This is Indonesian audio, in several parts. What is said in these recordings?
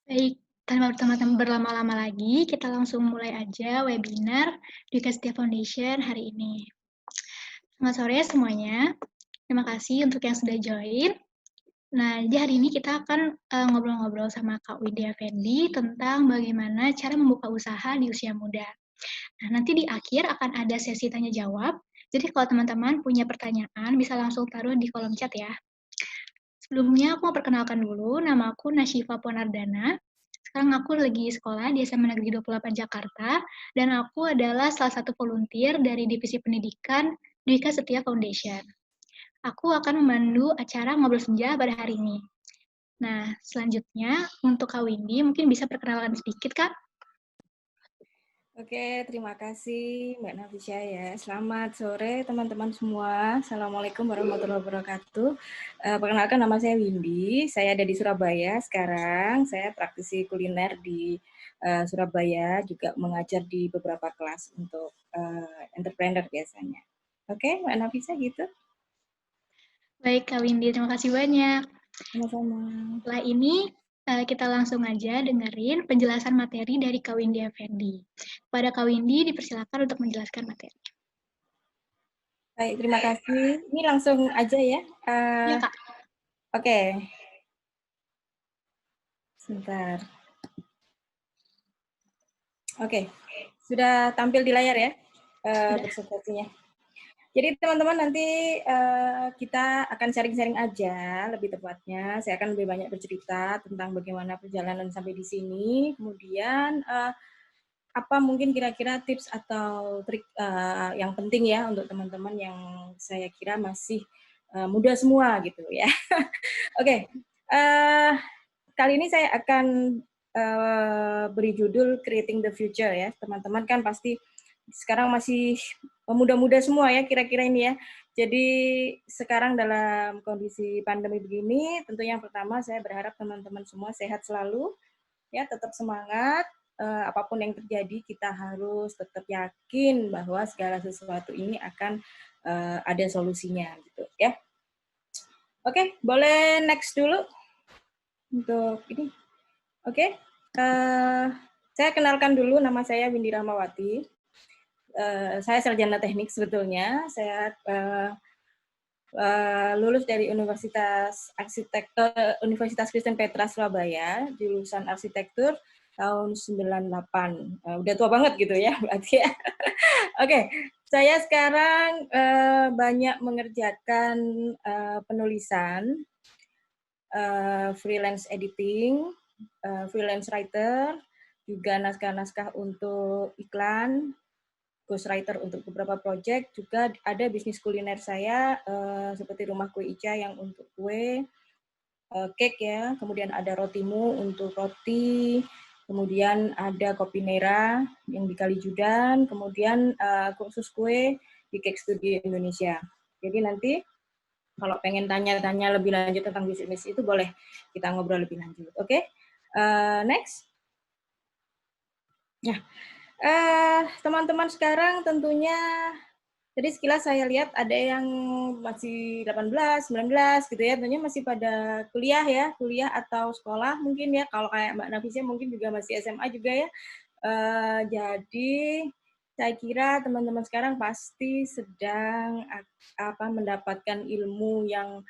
Baik, tanpa berlama-lama lagi, kita langsung mulai aja webinar di Kestia Foundation hari ini. Selamat sore semuanya. Terima kasih untuk yang sudah join. Nah, jadi hari ini kita akan ngobrol-ngobrol sama Kak Widya Fendi tentang bagaimana cara membuka usaha di usia muda. Nah, nanti di akhir akan ada sesi tanya jawab. Jadi kalau teman-teman punya pertanyaan bisa langsung taruh di kolom chat ya. Sebelumnya aku mau perkenalkan dulu, nama aku Nasyifa Ponardana. Sekarang aku lagi sekolah di SMA Negeri 28 Jakarta, dan aku adalah salah satu volunteer dari Divisi Pendidikan Dwika Setia Foundation. Aku akan memandu acara Ngobrol Senja pada hari ini. Nah, selanjutnya untuk Kak Windy, mungkin bisa perkenalkan sedikit, Kak? Oke, terima kasih Mbak Nafisya ya. Selamat sore teman-teman semua. Assalamualaikum warahmatullahi wabarakatuh. Perkenalkan nama saya Windy, saya ada di Surabaya sekarang. Saya praktisi kuliner di Surabaya, juga mengajar di beberapa kelas untuk entrepreneur biasanya. Oke, Mbak Nafisya gitu. Baik, Kak Windy, terima kasih banyak. Sama-sama. Setelah ini, kita langsung aja dengerin penjelasan materi dari Kak Windy Effendi. Kepada Kak Windy, dipersilakan untuk menjelaskan materi. Baik, terima kasih. Ini langsung aja ya. Ya, Kak. Oke, sebentar. Oke, sudah tampil di layar ya Sudah. presentasinya. Jadi teman-teman nanti kita akan sharing-sharing aja lebih tepatnya. Saya akan lebih banyak bercerita tentang bagaimana perjalanan sampai di sini. Kemudian apa mungkin kira-kira tips atau trik yang penting ya untuk teman-teman yang saya kira masih muda semua gitu ya. Oke, kali ini saya akan beri judul Creating the Future ya. Teman-teman kan pasti sekarang masih muda-muda semua ya kira-kira ini ya. Jadi sekarang dalam kondisi pandemi begini, tentu yang pertama saya berharap teman-teman semua sehat selalu, ya tetap semangat. Apapun yang terjadi kita harus tetap yakin bahwa segala sesuatu ini akan ada solusinya gitu ya. Oke, boleh next dulu untuk ini. Oke, saya kenalkan dulu, nama saya Windy Rahmawati. Saya sarjana teknik sebetulnya. Saya lulus dari Universitas Kristen Petra Surabaya, jurusan arsitektur tahun 98. Udah tua banget gitu ya berarti ya. Oke, saya sekarang banyak mengerjakan penulisan, freelance editing, freelance writer, juga naskah-naskah untuk iklan, ghostwriter untuk beberapa project, juga ada bisnis kuliner saya seperti Rumah Kue Ica yang untuk kue, cake ya, kemudian ada Rotimu untuk roti, kemudian ada Kopi Nera yang di Kalijudan, kemudian kursus kue di Cake Studio Indonesia. Jadi nanti kalau pengen tanya-tanya lebih lanjut tentang bisnis itu boleh kita ngobrol lebih lanjut. Oke, next. Nah, teman-teman sekarang tentunya, jadi sekilas saya lihat ada yang masih 18, 19 gitu ya, tentunya masih pada kuliah ya, kuliah atau sekolah mungkin ya, kalau kayak Mbak Nafisya mungkin juga masih SMA juga ya. Jadi saya kira teman-teman sekarang pasti sedang mendapatkan ilmu yang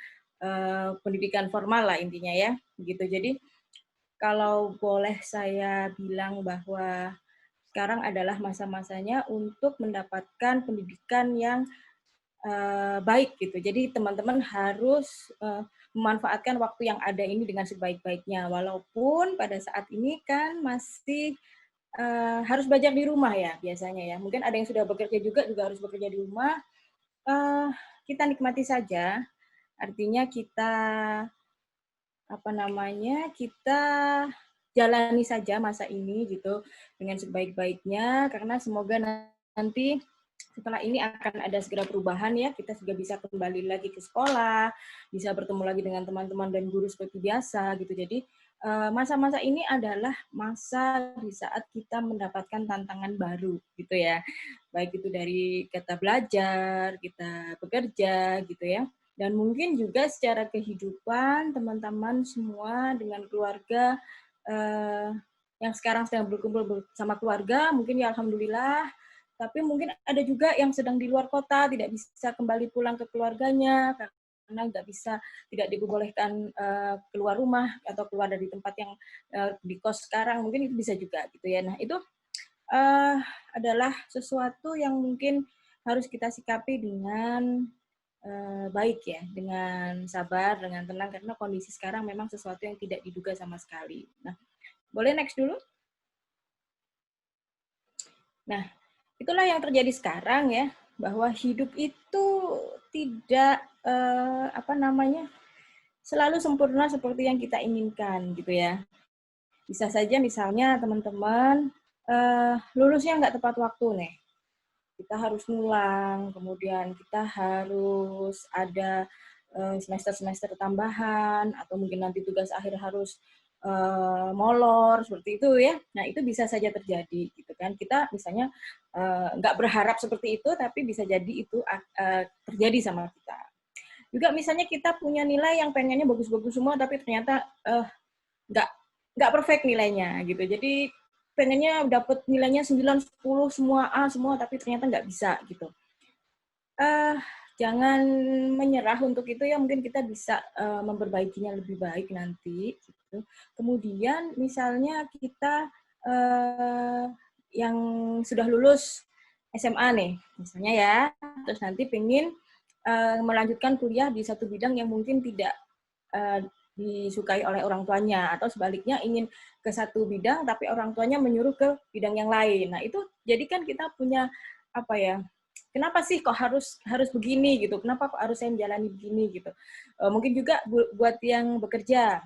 pendidikan formal lah intinya ya, begitu. Jadi kalau boleh saya bilang bahwa sekarang adalah masa-masanya untuk mendapatkan pendidikan yang baik gitu. Jadi teman-teman harus memanfaatkan waktu yang ada ini dengan sebaik-baiknya. Walaupun pada saat ini kan masih harus belajar di rumah ya biasanya ya. Mungkin ada yang sudah bekerja juga harus bekerja di rumah. Eh, kita nikmati saja. Artinya kita kita jalani saja masa ini gitu dengan sebaik-baiknya, karena semoga nanti setelah ini akan ada segera perubahan ya, kita juga bisa kembali lagi ke sekolah, bisa bertemu lagi dengan teman-teman dan guru seperti biasa gitu. Jadi masa-masa ini adalah masa di saat kita mendapatkan tantangan baru gitu ya, baik itu dari kita belajar, kita bekerja gitu ya, dan mungkin juga secara kehidupan teman-teman semua dengan keluarga yang sekarang sedang berkumpul bersama keluarga, mungkin ya alhamdulillah. Tapi mungkin ada juga yang sedang di luar kota, tidak bisa kembali pulang ke keluarganya karena tidak diperbolehkan keluar rumah atau keluar dari tempat yang di kos sekarang, mungkin itu bisa juga gitu ya. Nah itu adalah sesuatu yang mungkin harus kita sikapi dengan baik ya, dengan sabar, dengan tenang, karena kondisi sekarang memang sesuatu yang tidak diduga sama sekali. Nah, boleh next dulu? Nah, itulah yang terjadi sekarang ya, bahwa hidup itu tidak selalu sempurna seperti yang kita inginkan gitu ya. Bisa saja misalnya teman-teman lulusnya nggak tepat waktu nih. Kita harus ngulang, kemudian kita harus ada semester-semester tambahan, atau mungkin nanti tugas akhir harus molor, seperti itu ya. Nah, itu bisa saja terjadi, gitu kan. Kita misalnya nggak berharap seperti itu, tapi bisa jadi itu terjadi sama kita. Juga misalnya kita punya nilai yang pengennya bagus-bagus semua, tapi ternyata nggak perfect nilainya, gitu. Jadi pengennya dapat nilainya 9, 10, semua A, semua, tapi ternyata nggak bisa, gitu. Jangan menyerah untuk itu ya, mungkin kita bisa memperbaikinya lebih baik nanti. Gitu. Kemudian misalnya kita yang sudah lulus SMA nih, misalnya ya, terus nanti pengen melanjutkan kuliah di satu bidang yang mungkin tidak disukai oleh orang tuanya, atau sebaliknya ingin ke satu bidang tapi orang tuanya menyuruh ke bidang yang lain. Nah itu jadi kan kita punya kenapa sih kok harus begini gitu, kenapa kok harus saya menjalani begini gitu. Mungkin juga buat yang bekerja,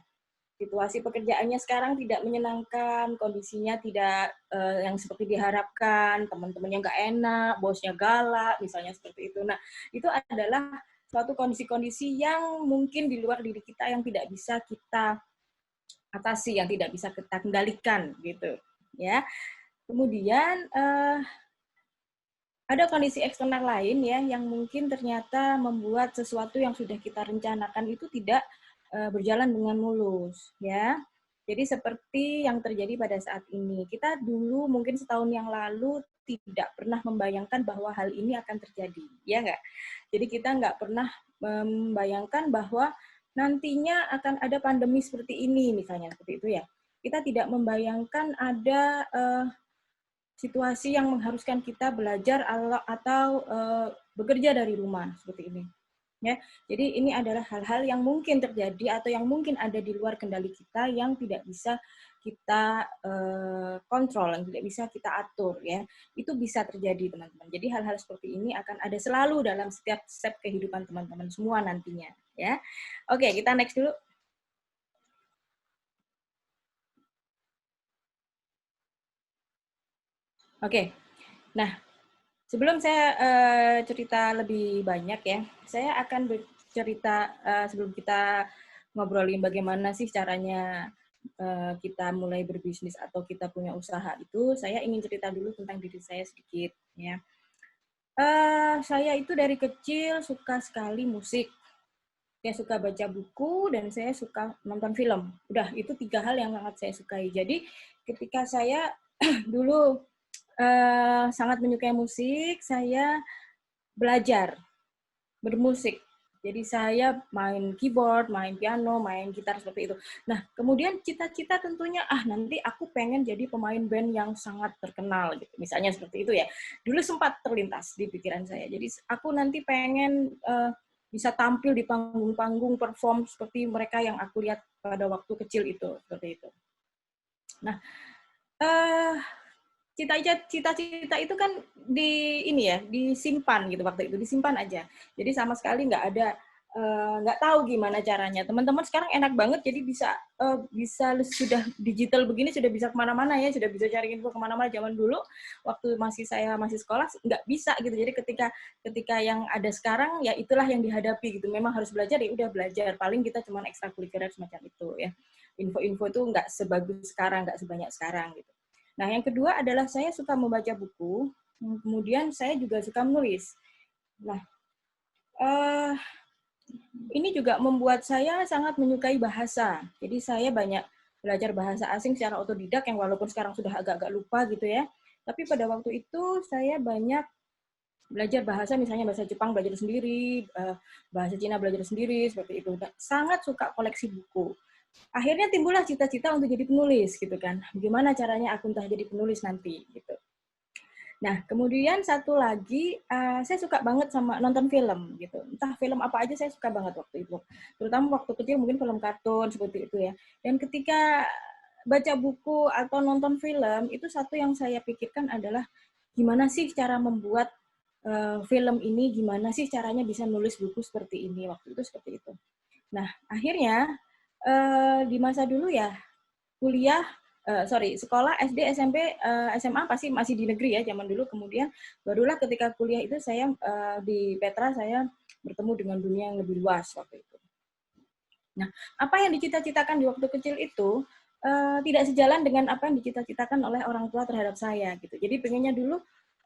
situasi pekerjaannya sekarang tidak menyenangkan, kondisinya tidak yang seperti diharapkan, teman-temannya nggak enak, bosnya galak, misalnya seperti itu. Nah itu adalah suatu kondisi-kondisi yang mungkin di luar diri kita yang tidak bisa kita atasi, yang tidak bisa kita kendalikan gitu ya. Kemudian ada kondisi eksternal lain ya yang mungkin ternyata membuat sesuatu yang sudah kita rencanakan itu tidak berjalan dengan mulus ya. Jadi seperti yang terjadi pada saat ini. Kita dulu mungkin setahun yang lalu tidak pernah membayangkan bahwa hal ini akan terjadi, ya nggak? Jadi kita nggak pernah membayangkan bahwa nantinya akan ada pandemi seperti ini, misalnya seperti itu ya. Kita tidak membayangkan ada situasi yang mengharuskan kita belajar atau bekerja dari rumah seperti ini. Ya, jadi ini adalah hal-hal yang mungkin terjadi atau yang mungkin ada di luar kendali kita yang tidak bisa kita kontrol, yang tidak bisa kita atur ya. Itu bisa terjadi teman-teman. Jadi hal-hal seperti ini akan ada selalu dalam setiap step kehidupan teman-teman semua nantinya ya. Oke, kita next dulu. Oke. Nah, sebelum saya cerita lebih banyak ya, saya akan bercerita sebelum kita ngobrolin bagaimana sih caranya kita mulai berbisnis atau kita punya usaha itu, saya ingin cerita dulu tentang diri saya sedikit ya. Saya itu dari kecil suka sekali musik. Saya suka baca buku dan saya suka nonton film. Udah, itu 3 hal yang sangat saya sukai. Jadi ketika saya dulu sangat menyukai musik, saya belajar bermusik. Jadi saya main keyboard, main piano, main gitar seperti itu. Nah, kemudian cita-cita tentunya, nanti aku pengen jadi pemain band yang sangat terkenal, gitu. Misalnya seperti itu ya. Dulu sempat terlintas di pikiran saya. Jadi aku nanti pengen bisa tampil di panggung-panggung perform seperti mereka yang aku lihat pada waktu kecil itu, seperti itu. Nah, cita-cita itu kan disimpan gitu waktu itu, disimpan aja. Jadi sama sekali nggak tahu gimana caranya. Teman-teman sekarang enak banget, jadi bisa sudah digital begini, sudah bisa kemana-mana ya, sudah bisa cari info kemana-mana. Zaman dulu waktu saya masih sekolah nggak bisa gitu. Jadi ketika yang ada sekarang ya itulah yang dihadapi gitu. Memang harus belajar, ya udah belajar. Paling kita cuma ekstrakurikuler semacam itu ya. Info-info itu nggak sebagus sekarang, nggak sebanyak sekarang gitu. Nah, yang kedua adalah saya suka membaca buku, kemudian saya juga suka menulis. Nah, ini juga membuat saya sangat menyukai bahasa. Jadi saya banyak belajar bahasa asing secara otodidak yang walaupun sekarang sudah agak-agak lupa gitu ya. Tapi pada waktu itu saya banyak belajar bahasa, misalnya bahasa Jepang belajar sendiri, bahasa Cina belajar sendiri, seperti itu. Sangat suka koleksi buku. Akhirnya timbullah cita-cita untuk jadi penulis gitu kan. Gimana caranya aku entah jadi penulis nanti gitu. Nah, kemudian satu lagi, saya suka banget sama nonton film gitu. Entah film apa aja saya suka banget waktu itu. Terutama waktu kecil mungkin film kartun seperti itu ya. Dan ketika baca buku atau nonton film, itu satu yang saya pikirkan adalah gimana sih cara membuat film ini, gimana sih caranya bisa nulis buku seperti ini. Waktu itu seperti itu. Nah, akhirnya di masa dulu ya, kuliah, sekolah SD, SMP, SMA pasti masih di negeri ya zaman dulu. Kemudian barulah ketika kuliah itu saya di Petra saya bertemu dengan dunia yang lebih luas waktu itu. Nah, apa yang dicita-citakan di waktu kecil itu tidak sejalan dengan apa yang dicita-citakan oleh orang tua terhadap saya gitu. Jadi pengennya dulu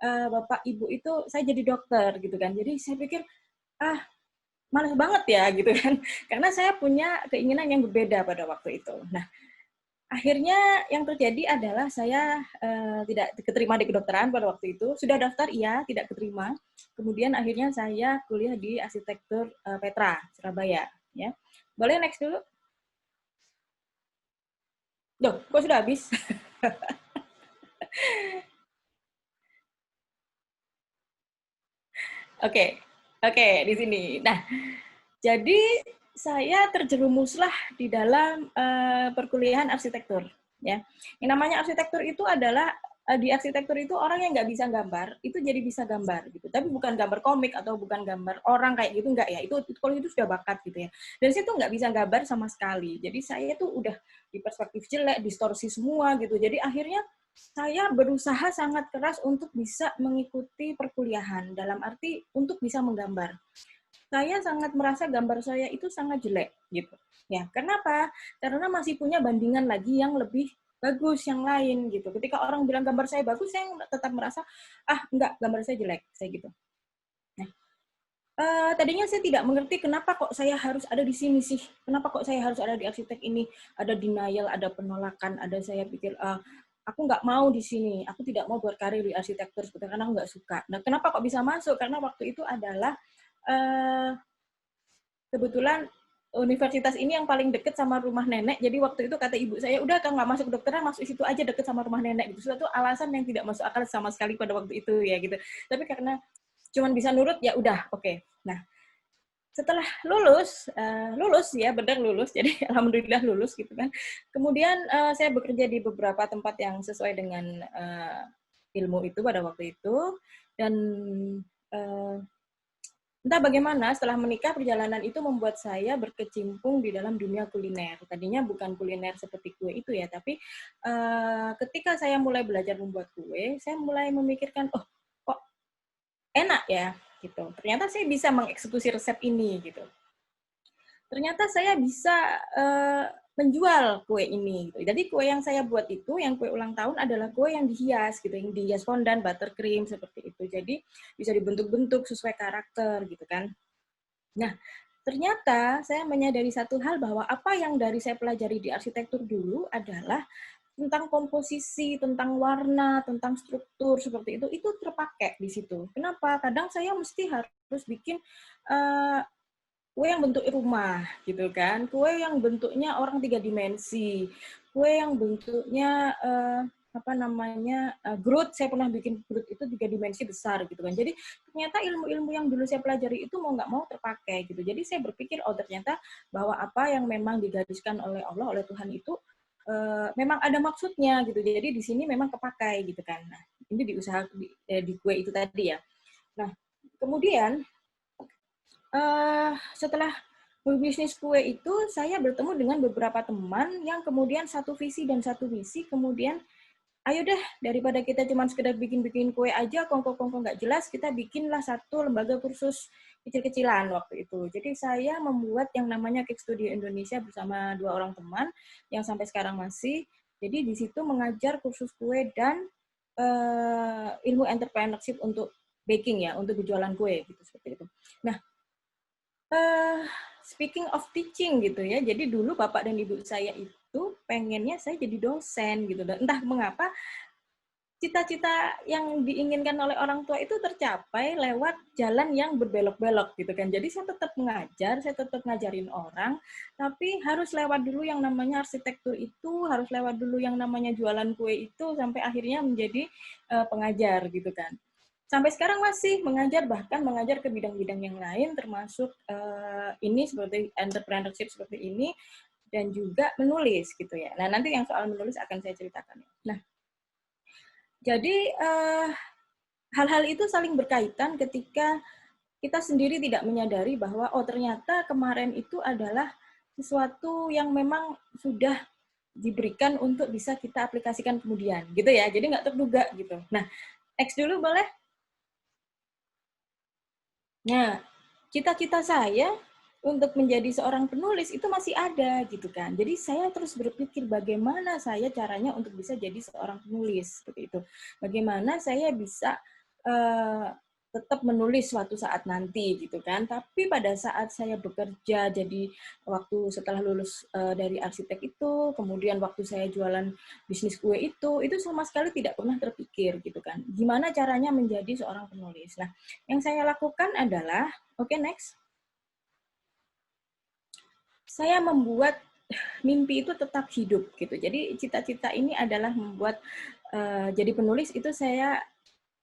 bapak ibu itu saya jadi dokter gitu kan. Jadi saya pikir malas banget ya gitu kan. Karena saya punya keinginan yang berbeda pada waktu itu. Nah, akhirnya yang terjadi adalah saya tidak keterima di kedokteran pada waktu itu. Sudah daftar, iya, tidak keterima. Kemudian akhirnya saya kuliah di arsitektur Petra, Surabaya. Ya, boleh next dulu. Loh, kok sudah habis? Oke, oke, di sini. Nah, jadi saya terjerumuslah di dalam perkuliahan arsitektur. Ya, yang namanya arsitektur itu adalah di arsitektur itu orang yang nggak bisa gambar itu jadi bisa gambar gitu. Tapi bukan gambar komik atau bukan gambar orang kayak gitu nggak ya. Itu kalau itu sudah bakat gitu ya. Dan saya tuh nggak bisa gambar sama sekali. Jadi saya tuh udah di perspektif jelek, distorsi semua gitu. Jadi akhirnya saya berusaha sangat keras untuk bisa mengikuti perkuliahan dalam arti untuk bisa menggambar. Saya sangat merasa gambar saya itu sangat jelek gitu. Ya, kenapa? Karena masih punya bandingan lagi yang lebih bagus yang lain gitu. Ketika orang bilang gambar saya bagus, saya tetap merasa enggak, gambar saya jelek, saya gitu. Nah, tadinya saya tidak mengerti kenapa kok saya harus ada di sini sih. Kenapa kok saya harus ada di arsitek ini? Ada denial, ada penolakan, ada saya pikir aku nggak mau di sini, aku tidak mau berkarir di arsitektur karena aku nggak suka. Nah, kenapa kok bisa masuk? Karena waktu itu adalah kebetulan universitas ini yang paling deket sama rumah nenek. Jadi waktu itu kata ibu saya, udah kalau nggak masuk kedokteran, masuk situ aja deket sama rumah nenek. Gitu. Suatu alasan yang tidak masuk akal sama sekali pada waktu itu ya gitu. Tapi karena cuman bisa nurut, ya udah, oke. Nah, setelah lulus ya, benar lulus. Jadi alhamdulillah lulus gitu kan. Kemudian saya bekerja di beberapa tempat yang sesuai dengan ilmu itu pada waktu itu. Dan entah bagaimana setelah menikah perjalanan itu membuat saya berkecimpung di dalam dunia kuliner. Tadinya bukan kuliner seperti kue itu ya, tapi ketika saya mulai belajar membuat kue, saya mulai memikirkan, oh kok enak ya gitu. Ternyata saya bisa mengeksekusi resep ini gitu. Ternyata saya bisa menjual kue ini. Gitu. Jadi kue yang saya buat itu, yang kue ulang tahun adalah kue yang dihias gitu, yang dihias fondant, buttercream seperti itu. Jadi bisa dibentuk-bentuk sesuai karakter gitu kan. Nah, ternyata saya menyadari satu hal bahwa apa yang dari saya pelajari di arsitektur dulu adalah tentang komposisi, tentang warna, tentang struktur seperti itu terpakai di situ. Kenapa? Kadang saya mesti harus bikin kue yang bentuk rumah, gitu kan? Kue yang bentuknya orang 3 dimensi, kue yang bentuknya Groot, saya pernah bikin Groot itu 3 dimensi besar gitu kan. Jadi ternyata ilmu-ilmu yang dulu saya pelajari itu mau nggak mau terpakai gitu. Jadi saya berpikir ternyata bahwa apa yang memang digariskan oleh Allah, oleh Tuhan itu memang ada maksudnya gitu. Jadi di sini memang kepakai gitu kan. Nah, ini di usaha di kue itu tadi ya. Nah, kemudian setelah berbisnis kue itu, saya bertemu dengan beberapa teman yang kemudian satu visi dan satu misi, kemudian ayo deh, daripada kita cuma sekedar bikin-bikin kue aja, kongko-kongko nggak jelas, kita bikinlah satu lembaga kursus kecil-kecilan waktu itu. Jadi saya membuat yang namanya Cake Studio Indonesia bersama 2 orang teman, yang sampai sekarang masih. Jadi di situ mengajar kursus kue dan ilmu entrepreneurship untuk baking ya, untuk berjualan kue, gitu seperti itu. Nah, speaking of teaching gitu ya, jadi dulu bapak dan ibu saya itu itu pengennya saya jadi dosen gitu. Dan entah mengapa cita-cita yang diinginkan oleh orang tua itu tercapai lewat jalan yang berbelok-belok gitu kan. Jadi saya tetap mengajar, saya tetap ngajarin orang, tapi harus lewat dulu yang namanya arsitektur itu, harus lewat dulu yang namanya jualan kue itu, sampai akhirnya menjadi pengajar gitu kan. Sampai sekarang masih mengajar, bahkan mengajar ke bidang-bidang yang lain, termasuk ini seperti entrepreneurship seperti ini, dan juga menulis gitu ya. Nah nanti yang soal menulis akan saya ceritakan. Nah, jadi hal-hal itu saling berkaitan ketika kita sendiri tidak menyadari bahwa oh ternyata kemarin itu adalah sesuatu yang memang sudah diberikan untuk bisa kita aplikasikan kemudian, gitu ya. Jadi nggak terduga gitu. Nah, next dulu boleh? Nah, cita-cita saya untuk menjadi seorang penulis itu masih ada gitu kan. Jadi saya terus berpikir bagaimana saya caranya untuk bisa jadi seorang penulis seperti itu. Bagaimana saya bisa tetap menulis suatu saat nanti gitu kan. Tapi pada saat saya bekerja jadi waktu setelah lulus dari arsitek itu, kemudian waktu saya jualan bisnis kue itu sama sekali tidak pernah terpikir gitu kan. Gimana caranya menjadi seorang penulis. Nah, yang saya lakukan adalah, oke, next. Saya membuat mimpi itu tetap hidup gitu. Jadi cita-cita ini adalah membuat jadi penulis itu saya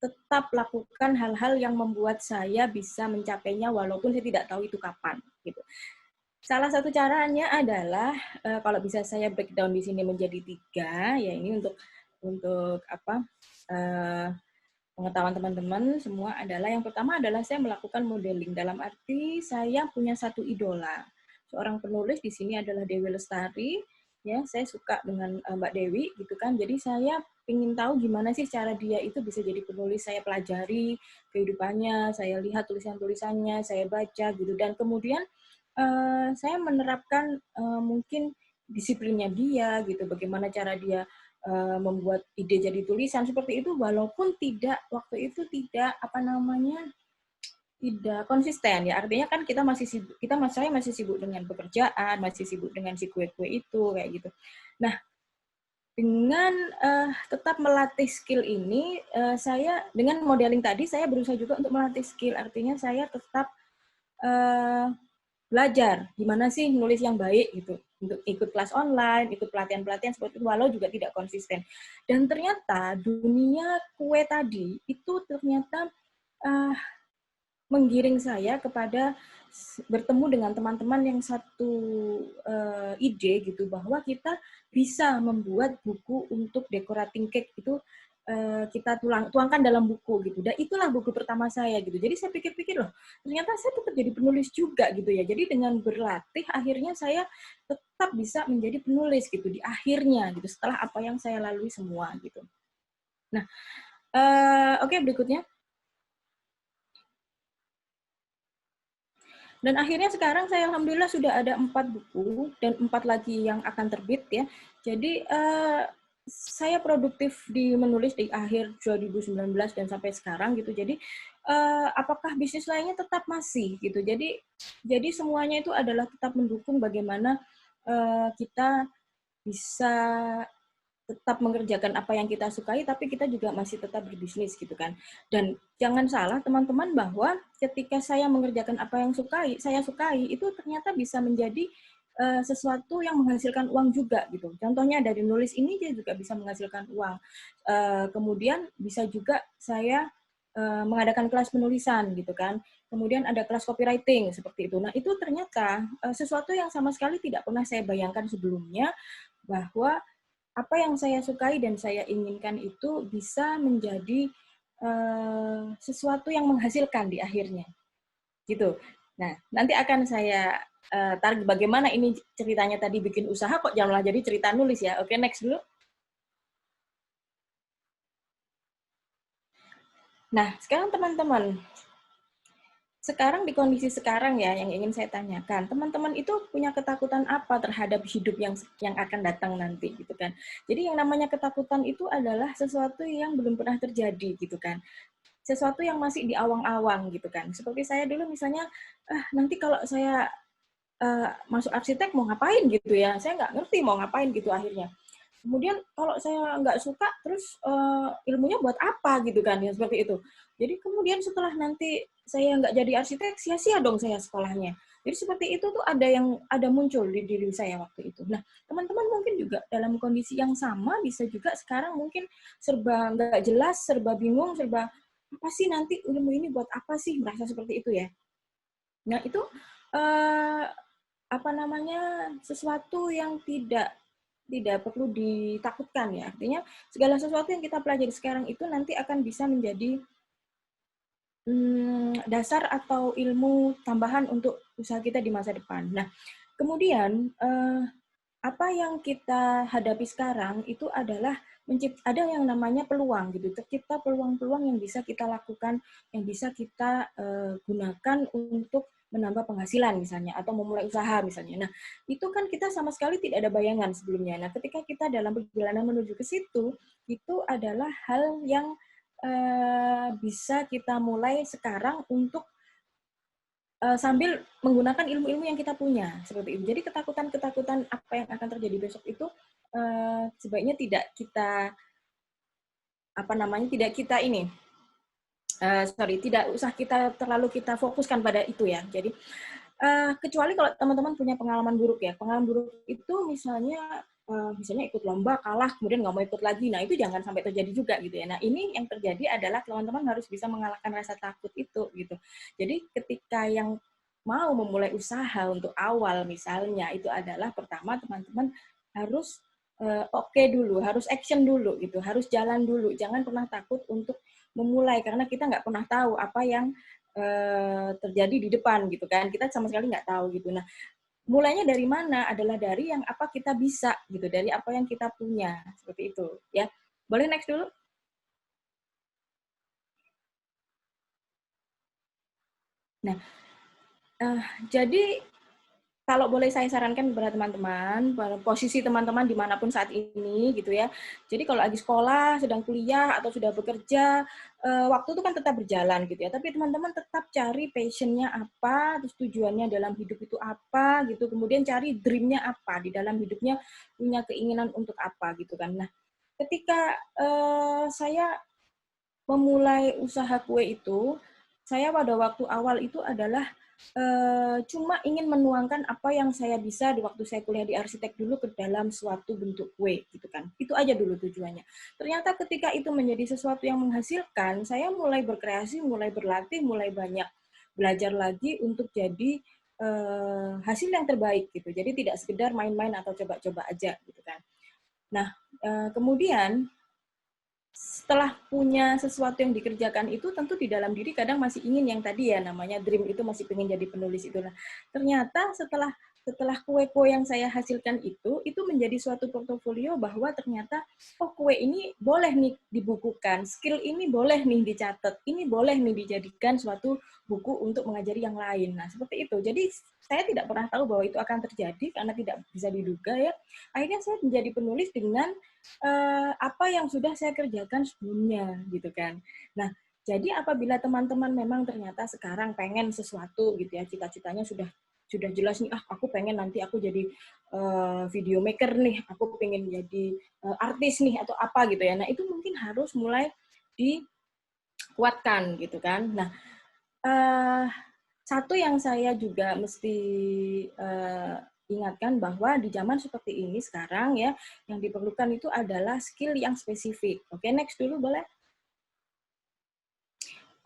tetap lakukan hal-hal yang membuat saya bisa mencapainya walaupun saya tidak tahu itu kapan gitu. Salah satu caranya adalah kalau bisa saya breakdown di sini menjadi 3, ya ini untuk apa? Pengetahuan teman-teman semua adalah yang pertama adalah saya melakukan modeling, dalam arti saya punya satu idola. Seorang penulis di sini adalah Dewi Lestari, ya saya suka dengan Mbak Dewi gitu kan. Jadi saya ingin tahu gimana sih cara dia itu bisa jadi penulis. Saya pelajari kehidupannya, saya lihat tulisan-tulisannya, saya baca gitu, dan kemudian saya menerapkan mungkin disiplinnya dia gitu, bagaimana cara dia membuat ide jadi tulisan seperti itu, walaupun waktu itu tidak tidak konsisten ya. Artinya kan kita masih sibuk, saya masih sibuk dengan pekerjaan, masih sibuk dengan si kue-kue itu kayak gitu. Nah, dengan tetap melatih skill ini, saya dengan modeling tadi saya berusaha juga untuk melatih skill. Artinya saya tetap belajar gimana sih nulis yang baik gitu, untuk ikut kelas online, ikut pelatihan-pelatihan seperti itu, walau juga tidak konsisten. Dan ternyata dunia kue tadi itu ternyata menggiring saya kepada bertemu dengan teman-teman yang satu ide gitu, bahwa kita bisa membuat buku untuk decorating cake itu kita tuangkan dalam buku gitu. Dan itulah buku pertama saya gitu. Jadi saya pikir-pikir loh, ternyata saya tetap jadi penulis juga gitu ya. Jadi dengan berlatih akhirnya saya tetap bisa menjadi penulis gitu di akhirnya gitu, setelah apa yang saya lalui semua gitu. Nah, oke, berikutnya. Dan akhirnya sekarang saya alhamdulillah sudah ada 4 buku dan 4 lagi yang akan terbit ya. Jadi saya produktif di menulis di akhir 2019 dan sampai sekarang gitu. Jadi apakah bisnis lainnya tetap masih gitu. Jadi semuanya itu adalah tetap mendukung bagaimana kita bisa tetap mengerjakan apa yang kita sukai, tapi kita juga masih tetap berbisnis gitu kan. Dan jangan salah teman-teman, bahwa ketika saya mengerjakan apa yang saya sukai, itu ternyata bisa menjadi sesuatu yang menghasilkan uang juga gitu. Contohnya dari nulis ini dia juga bisa menghasilkan uang. Kemudian bisa juga saya mengadakan kelas penulisan gitu kan. Kemudian ada kelas copywriting seperti itu. Nah, itu ternyata sesuatu yang sama sekali tidak pernah saya bayangkan sebelumnya, bahwa apa yang saya sukai dan saya inginkan itu bisa menjadi sesuatu yang menghasilkan di akhirnya, gitu. Nah, nanti akan saya tarik bagaimana ini ceritanya tadi bikin usaha kok janganlah jadi cerita nulis ya. Oke, next dulu. Nah, sekarang teman-teman, sekarang di kondisi sekarang ya yang ingin saya tanyakan, teman-teman itu punya ketakutan apa terhadap hidup yang akan datang nanti gitu kan. Jadi yang namanya ketakutan itu adalah sesuatu yang belum pernah terjadi gitu kan. Sesuatu yang masih di awang-awang gitu kan. Seperti saya dulu misalnya, nanti kalau saya masuk arsitek mau ngapain gitu ya, saya nggak ngerti mau ngapain gitu akhirnya. Kemudian kalau saya nggak suka, terus ilmunya buat apa gitu kan, ya seperti itu. Jadi kemudian setelah nanti saya nggak jadi arsitek, sia-sia dong saya sekolahnya. Jadi seperti itu tuh ada muncul di diri saya waktu itu. Nah, teman-teman mungkin juga dalam kondisi yang sama bisa juga sekarang mungkin serba nggak jelas, serba bingung, serba apa sih nanti ilmu ini buat apa sih, merasa seperti itu ya. Nah, itu eh, apa namanya, sesuatu yang tidak perlu ditakutkan ya. Artinya segala sesuatu yang kita pelajari sekarang itu nanti akan bisa menjadi dasar atau ilmu tambahan untuk usaha kita di masa depan. Nah, kemudian apa yang kita hadapi sekarang itu adalah ada yang namanya peluang gitu, tercipta peluang-peluang yang bisa kita lakukan, yang bisa kita gunakan untuk menambah penghasilan misalnya, atau memulai usaha misalnya. Nah, itu kan kita sama sekali tidak ada bayangan sebelumnya. Nah, ketika kita dalam perjalanan menuju ke situ, itu adalah hal yang bisa kita mulai sekarang untuk sambil menggunakan ilmu-ilmu yang kita punya seperti itu. Jadi ketakutan-ketakutan apa yang akan terjadi besok itu sebaiknya tidak kita tidak kita ini tidak usah kita terlalu kita fokuskan pada itu ya. Jadi kecuali kalau teman-teman punya pengalaman buruk ya. Pengalaman buruk itu misalnya ikut lomba kalah kemudian nggak mau ikut lagi. Nah itu jangan sampai terjadi juga gitu ya. Nah ini yang terjadi adalah teman-teman harus bisa mengalahkan rasa takut itu gitu. Jadi ketika yang mau memulai usaha untuk awal misalnya itu adalah pertama teman-teman harus oke dulu, harus action dulu gitu, harus jalan dulu. Jangan pernah takut untuk memulai karena kita nggak pernah tahu apa yang terjadi di depan gitu kan, kita sama sekali nggak tahu gitu. Nah mulainya dari mana adalah dari yang apa kita bisa gitu, dari apa yang kita punya seperti itu ya. Boleh next dulu. Nah jadi kalau boleh saya sarankan kepada teman-teman, pada posisi teman-teman dimanapun saat ini gitu ya. Jadi kalau lagi sekolah, sedang kuliah atau sudah bekerja, waktu itu kan tetap berjalan gitu ya. Tapi teman-teman tetap cari passion-nya apa, terus tujuannya dalam hidup itu apa gitu. Kemudian cari dream-nya apa di dalam hidupnya, punya keinginan untuk apa gitu kan. Nah, ketika saya memulai usaha kue itu, saya pada waktu awal itu adalah cuma ingin menuangkan apa yang saya bisa di waktu saya kuliah di arsitek dulu ke dalam suatu bentuk kue gitu kan. Itu aja dulu tujuannya. Ternyata ketika itu menjadi sesuatu yang menghasilkan, saya mulai berkreasi, mulai berlatih, mulai banyak belajar lagi untuk jadi hasil yang terbaik gitu. Jadi tidak sekedar main-main atau coba-coba aja gitu kan. Nah, kemudian setelah punya sesuatu yang dikerjakan itu tentu di dalam diri kadang masih ingin yang tadi ya namanya dream itu, masih pengen jadi penulis itu. Nah, ternyata setelah kue-kue yang saya hasilkan itu menjadi suatu portofolio bahwa ternyata oh kue ini boleh nih dibukukan, skill ini boleh nih dicatat, ini boleh nih dijadikan suatu buku untuk mengajari yang lain. Nah, seperti itu. Jadi saya tidak pernah tahu bahwa itu akan terjadi karena tidak bisa diduga ya. Akhirnya saya menjadi penulis dengan apa yang sudah saya kerjakan sebelumnya gitu kan. Nah, jadi apabila teman-teman memang ternyata sekarang pengen sesuatu gitu ya, cita-citanya sudah jelas nih, aku pengen nanti aku jadi video maker nih, aku pengen jadi artis nih atau apa gitu ya. Nah, itu mungkin harus mulai dikuatkan gitu kan. Nah, satu yang saya juga mesti ingatkan bahwa di zaman seperti ini sekarang ya, yang diperlukan itu adalah skill yang spesifik. Oke, next dulu boleh?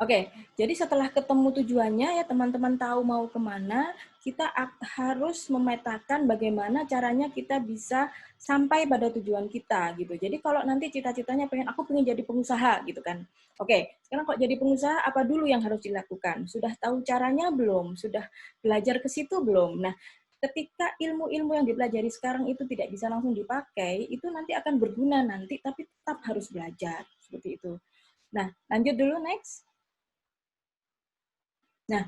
Oke, jadi setelah ketemu tujuannya ya teman-teman tahu mau kemana, kita harus memetakan bagaimana caranya kita bisa sampai pada tujuan kita gitu. Jadi kalau nanti cita-citanya aku pengen jadi pengusaha gitu kan. Oke, sekarang kok jadi pengusaha apa dulu yang harus dilakukan? Sudah tahu caranya belum? Sudah belajar ke situ belum? Nah, ketika ilmu-ilmu yang dipelajari sekarang itu tidak bisa langsung dipakai, itu nanti akan berguna nanti, tapi tetap harus belajar seperti itu. Nah, lanjut dulu next. Nah,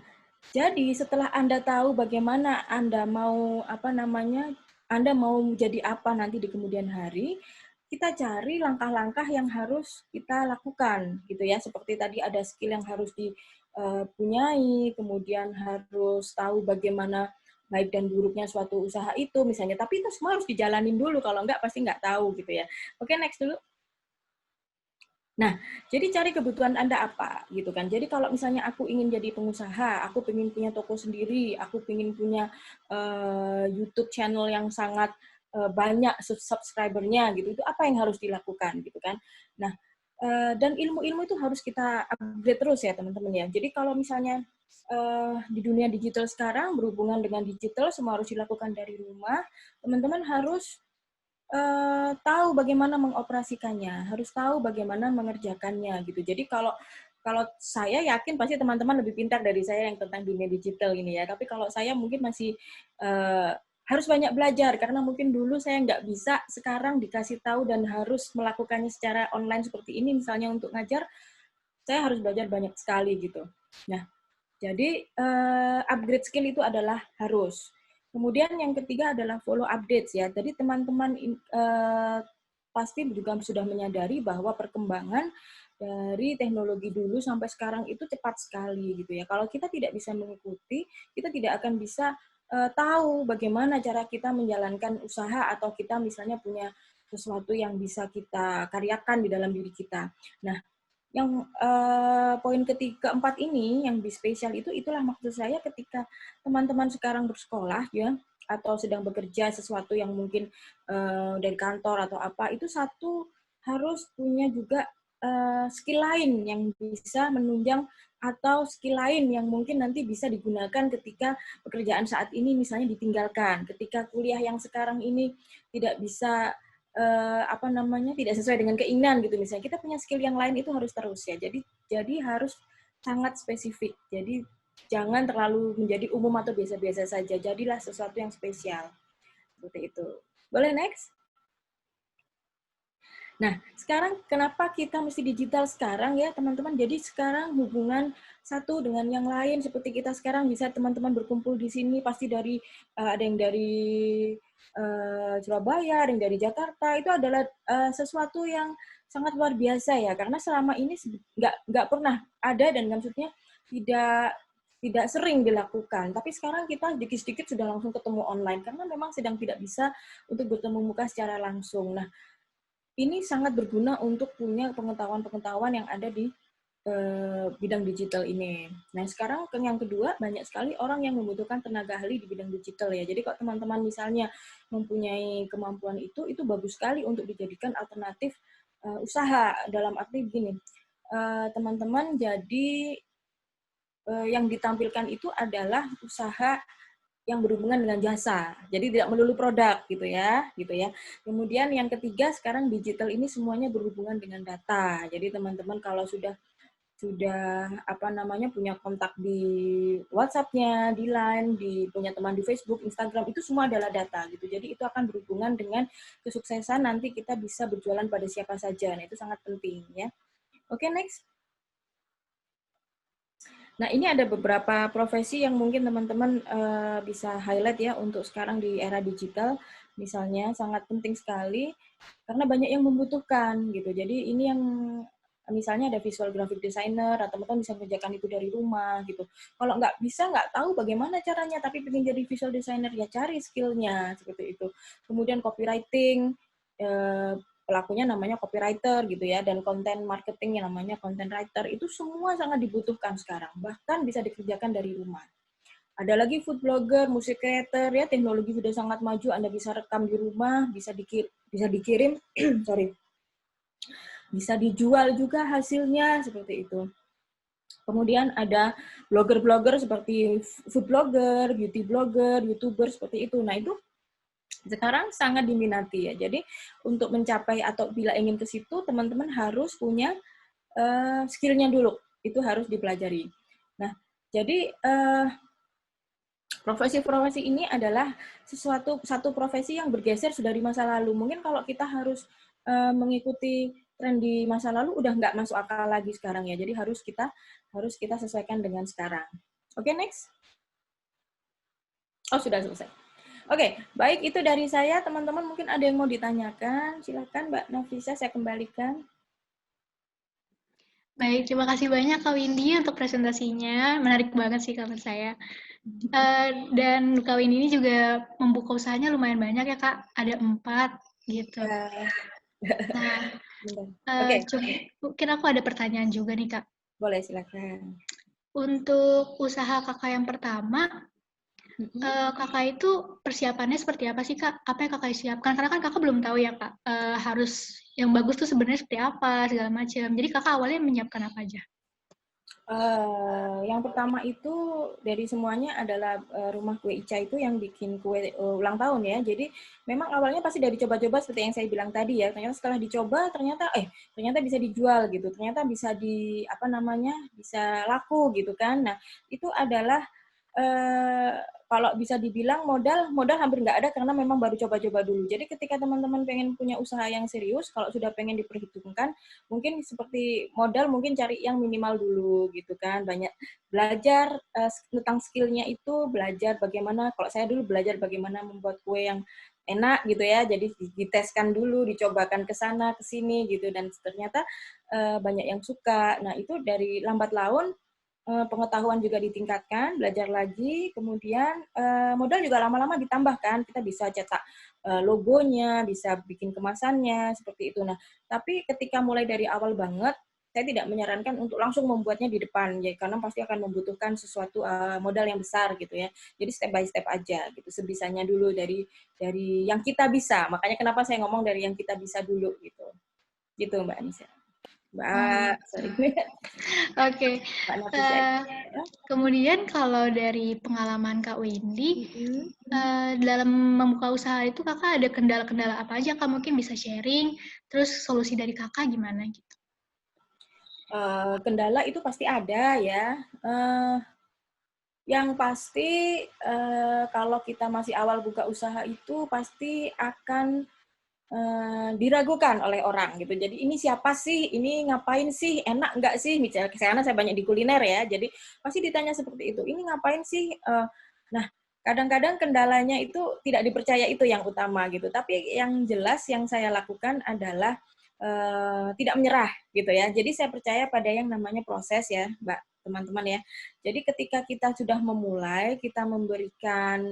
jadi setelah Anda tahu bagaimana Anda mau Anda mau jadi apa nanti di kemudian hari, kita cari langkah-langkah yang harus kita lakukan gitu ya. Seperti tadi ada skill yang harus dipunyai, kemudian harus tahu bagaimana baik dan buruknya suatu usaha itu misalnya. Tapi itu semua harus dijalanin dulu, kalau enggak pasti nggak tahu gitu ya. Oke, next dulu. Nah, jadi cari kebutuhan Anda apa gitu kan. Jadi kalau misalnya aku ingin jadi pengusaha, aku ingin punya toko sendiri, aku ingin punya YouTube channel yang sangat banyak subscribernya gitu, itu apa yang harus dilakukan gitu kan. Nah, dan ilmu-ilmu itu harus kita upgrade terus ya teman-teman ya. Jadi kalau misalnya di dunia digital sekarang berhubungan dengan digital semua harus dilakukan dari rumah, teman-teman harus tahu bagaimana mengoperasikannya, harus tahu bagaimana mengerjakannya gitu. Jadi kalau kalau saya yakin pasti teman-teman lebih pintar dari saya yang tentang dunia digital ini ya. Tapi kalau saya mungkin masih harus banyak belajar karena mungkin dulu saya nggak bisa, sekarang dikasih tahu dan harus melakukannya secara online seperti ini. Misalnya untuk ngajar, saya harus belajar banyak sekali gitu. Nah, jadi upgrade skill itu adalah harus. Kemudian yang ketiga adalah follow updates ya. Jadi teman-teman pasti juga sudah menyadari bahwa perkembangan dari teknologi dulu sampai sekarang itu cepat sekali gitu ya. Kalau kita tidak bisa mengikuti, kita tidak akan bisa tahu bagaimana cara kita menjalankan usaha atau kita misalnya punya sesuatu yang bisa kita karyakan di dalam diri kita. Nah, yang poin keempat ini yang spesial itu itulah maksud saya ketika teman-teman sekarang bersekolah ya atau sedang bekerja sesuatu yang mungkin dari kantor atau apa itu satu harus punya juga skill lain yang bisa menunjang atau skill lain yang mungkin nanti bisa digunakan ketika pekerjaan saat ini misalnya ditinggalkan ketika kuliah yang sekarang ini tidak bisa apa namanya tidak sesuai dengan keinginan gitu misalnya kita punya skill yang lain itu harus terus ya jadi harus sangat spesifik jadi jangan terlalu menjadi umum atau biasa-biasa saja jadilah sesuatu yang spesial seperti itu boleh next. Nah, sekarang kenapa kita mesti digital sekarang ya, teman-teman? Jadi sekarang hubungan satu dengan yang lain, seperti kita sekarang bisa teman-teman berkumpul di sini, pasti dari ada yang dari Surabaya, ada yang dari Jakarta, itu adalah sesuatu yang sangat luar biasa ya, karena selama ini nggak pernah ada dan maksudnya tidak sering dilakukan. Tapi sekarang kita sedikit-sedikit sudah langsung ketemu online, karena memang sedang tidak bisa untuk bertemu muka secara langsung. Nah, ini sangat berguna untuk punya pengetahuan-pengetahuan yang ada di bidang digital ini. Nah, sekarang yang kedua, banyak sekali orang yang membutuhkan tenaga ahli di bidang digital ya. Jadi kalau teman-teman misalnya mempunyai kemampuan itu bagus sekali untuk dijadikan alternatif usaha. Dalam arti begini, teman-teman jadi yang ditampilkan itu adalah usaha yang berhubungan dengan jasa. Jadi tidak melulu produk gitu ya, gitu ya. Kemudian yang ketiga sekarang digital ini semuanya berhubungan dengan data. Jadi teman-teman kalau sudah apa namanya punya kontak di WhatsApp-nya, di Line, punya teman di Facebook, Instagram itu semua adalah data gitu. Jadi itu akan berhubungan dengan kesuksesan nanti kita bisa berjualan pada siapa saja. Nah, itu sangat penting ya. Oke, next. Nah, ini ada beberapa profesi yang mungkin teman-teman bisa highlight ya untuk sekarang di era digital. Misalnya sangat penting sekali karena banyak yang membutuhkan gitu. Jadi ini yang misalnya ada visual graphic designer atau teman-teman bisa mengerjakan itu dari rumah gitu. Kalau nggak bisa, nggak tahu bagaimana caranya, tapi pengen jadi visual designer ya cari skillnya seperti itu. Kemudian copywriting, pelakunya namanya copywriter gitu ya, dan content marketing yang namanya content writer, itu semua sangat dibutuhkan sekarang, bahkan bisa dikerjakan dari rumah. Ada lagi food blogger, music creator, ya teknologi sudah sangat maju, Anda bisa rekam di rumah, bisa dikirim, sorry, bisa dijual juga hasilnya, seperti itu. Kemudian ada blogger-blogger seperti food blogger, beauty blogger, YouTuber, seperti itu. Nah, itu sekarang sangat diminati ya. Jadi untuk mencapai atau bila ingin ke situ, teman-teman harus punya skill-nya dulu. Itu harus dipelajari. Nah, jadi profesi-profesi ini adalah satu profesi yang bergeser sudah di masa lalu. Mungkin kalau kita harus mengikuti tren di masa lalu udah nggak masuk akal lagi sekarang ya. Jadi harus kita sesuaikan dengan sekarang. Oke, next. Oh, sudah selesai. Oke, baik itu dari saya. Teman-teman mungkin ada yang mau ditanyakan. Silakan Mbak Nafisa, saya kembalikan. Baik, terima kasih banyak Kak Windy untuk presentasinya. Menarik banget sih menurut saya. Dan Kak Windy ini juga membuka usahanya lumayan banyak ya Kak, ada 4 gitu. Ya, Nah, bentar. Oke, mungkin aku ada pertanyaan juga nih Kak. boleh silakan. Untuk usaha Kakak yang pertama, Mm-mm. Kakak itu persiapannya seperti apa sih Kak? Apa yang Kakak siapkan? Karena kan Kakak belum tahu ya Kak, harus yang bagus tuh sebenarnya seperti apa, segala macam. Jadi Kakak awalnya menyiapkan apa aja? Yang pertama itu dari semuanya adalah rumah kue Ica itu yang bikin kue ulang tahun ya. Jadi memang awalnya pasti dari coba-coba seperti yang saya bilang tadi ya. Ternyata setelah dicoba ternyata bisa dijual gitu. Ternyata bisa bisa laku gitu kan. Nah, itu adalah eh, kalau bisa dibilang modal hampir nggak ada karena memang baru coba-coba dulu. Jadi ketika teman-teman pengen punya usaha yang serius, kalau sudah pengen diperhitungkan, mungkin seperti modal mungkin cari yang minimal dulu gitu kan. Banyak belajar tentang skillnya itu, belajar bagaimana, kalau saya dulu belajar bagaimana membuat kue yang enak gitu ya. Jadi diteskan dulu, dicobakan ke sana ke sini gitu dan ternyata banyak yang suka. Nah, itu dari lambat laun pengetahuan juga ditingkatkan, belajar lagi, kemudian modal juga lama-lama ditambahkan, kita bisa cetak logonya, bisa bikin kemasannya, seperti itu. Nah, tapi ketika mulai dari awal banget, saya tidak menyarankan untuk langsung membuatnya di depan, ya, karena pasti akan membutuhkan sesuatu modal yang besar gitu ya. Jadi step by step aja, gitu, sebisanya dulu dari yang kita bisa. Makanya kenapa saya ngomong dari yang kita bisa dulu gitu, gitu Mbak Anissa. Oh Mbak, gitu. sorry, Oke. Mbak Nafisa. Eh, Kemudian kalau dari pengalaman Kak Windy, Mm-mm. dalam membuka usaha itu Kakak ada kendala-kendala apa aja Kak? Mungkin bisa sharing, terus solusi dari Kakak gimana gitu? Kendala itu pasti ada ya. Yang pasti kalau kita masih awal buka usaha itu pasti akan diragukan oleh orang gitu. Jadi ini siapa sih? Ini ngapain sih? Enak nggak sih? Misalnya karena saya banyak di kuliner ya. Jadi pasti ditanya seperti itu. Ini ngapain sih? Nah, kadang-kadang kendalanya itu tidak dipercaya itu yang utama gitu. Tapi yang jelas yang saya lakukan adalah tidak menyerah gitu ya. Jadi saya percaya pada yang namanya proses ya, Mbak, teman-teman ya. Jadi ketika kita sudah memulai, kita memberikan